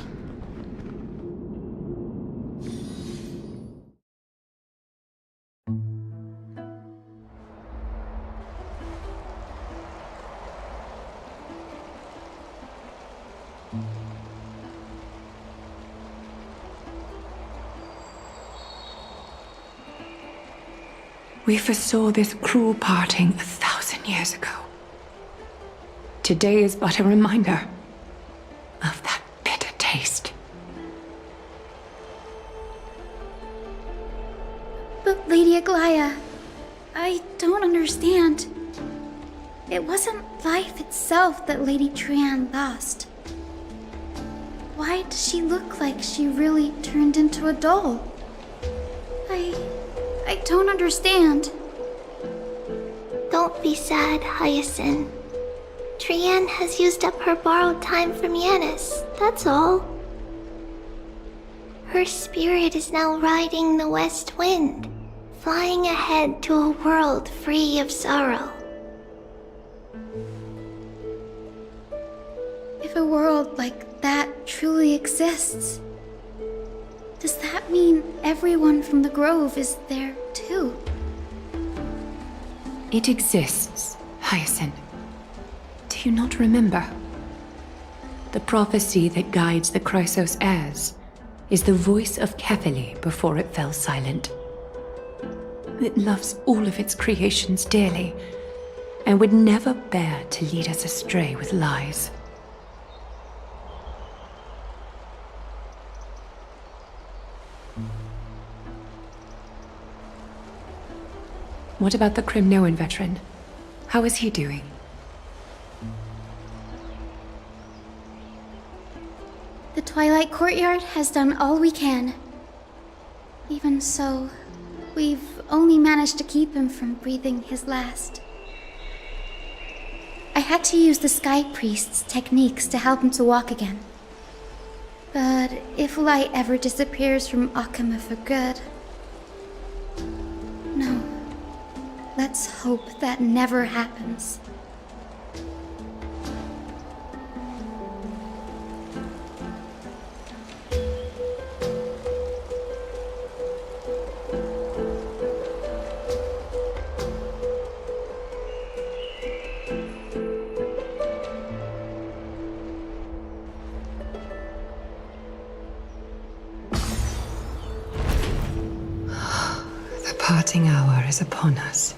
We foresaw this cruel parting 1,000 years ago. Today is but a reminder of that bitter taste. Lady Aglaya, I don't understand. It wasn't life itself that Lady Trian lost. Why does she look like she really turned into a doll? I don't understand. Don't be sad, Hyacinth. Trian has used up her borrowed time from Yanis, that's all. Her spirit is now riding the west wind, flying ahead to a world free of sorrow. If a world like that truly exists, does that mean everyone from the Grove is there too? It exists, Hyacinth. Do you not remember? The prophecy that guides the Chrysos heirs is the voice of Kefili before it fell silent. It loves all of its creations dearly, and would never bear to lead us astray with lies. What about the Crimnoan veteran? How is he doing? The Twilight Courtyard has done all we can. Even so, we've only managed to keep him from breathing his last. I had to use the Sky Priest's techniques to help him to walk again. But if light ever disappears from Akama for good... No. Let's hope that never happens. The parting hour is upon us.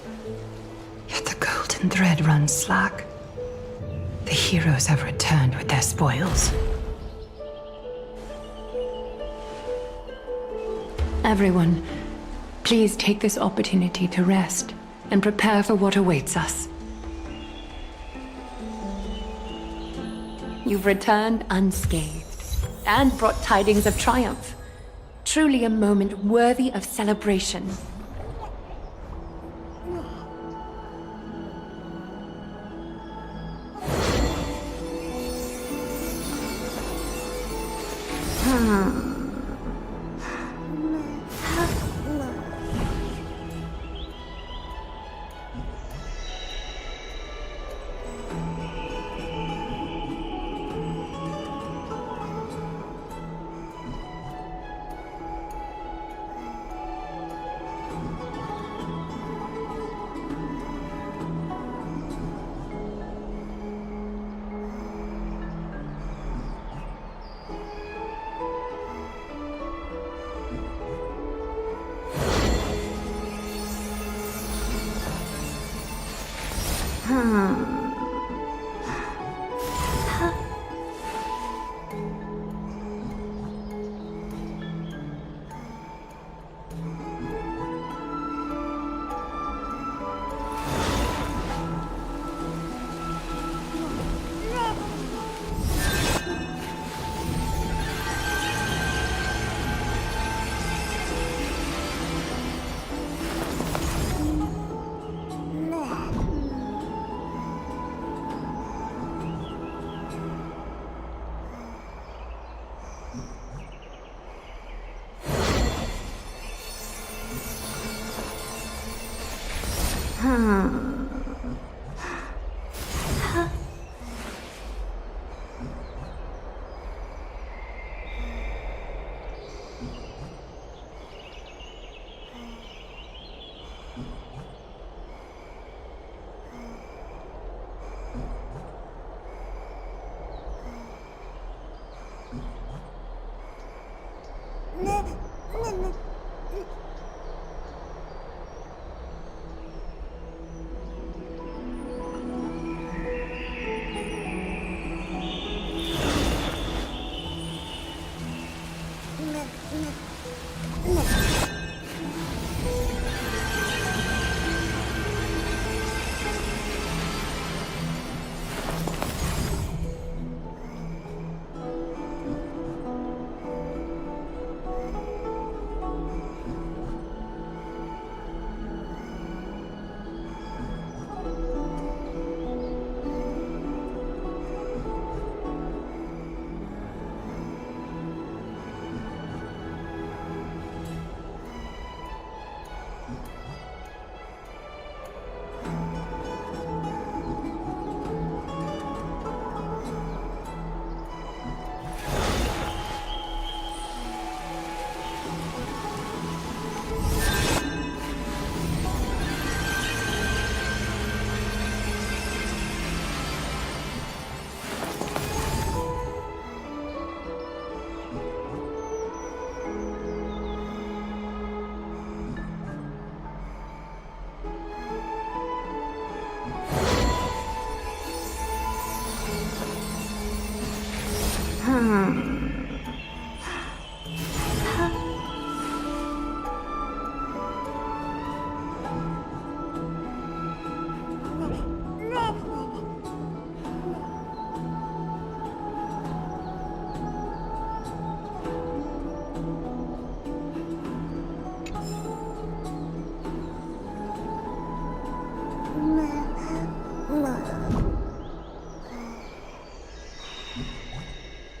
Yet the golden thread runs slack. The heroes have returned with their spoils. Everyone, please take this opportunity to rest and prepare for what awaits us. You've returned unscathed and brought tidings of triumph. Truly a moment worthy of celebration. Hmm.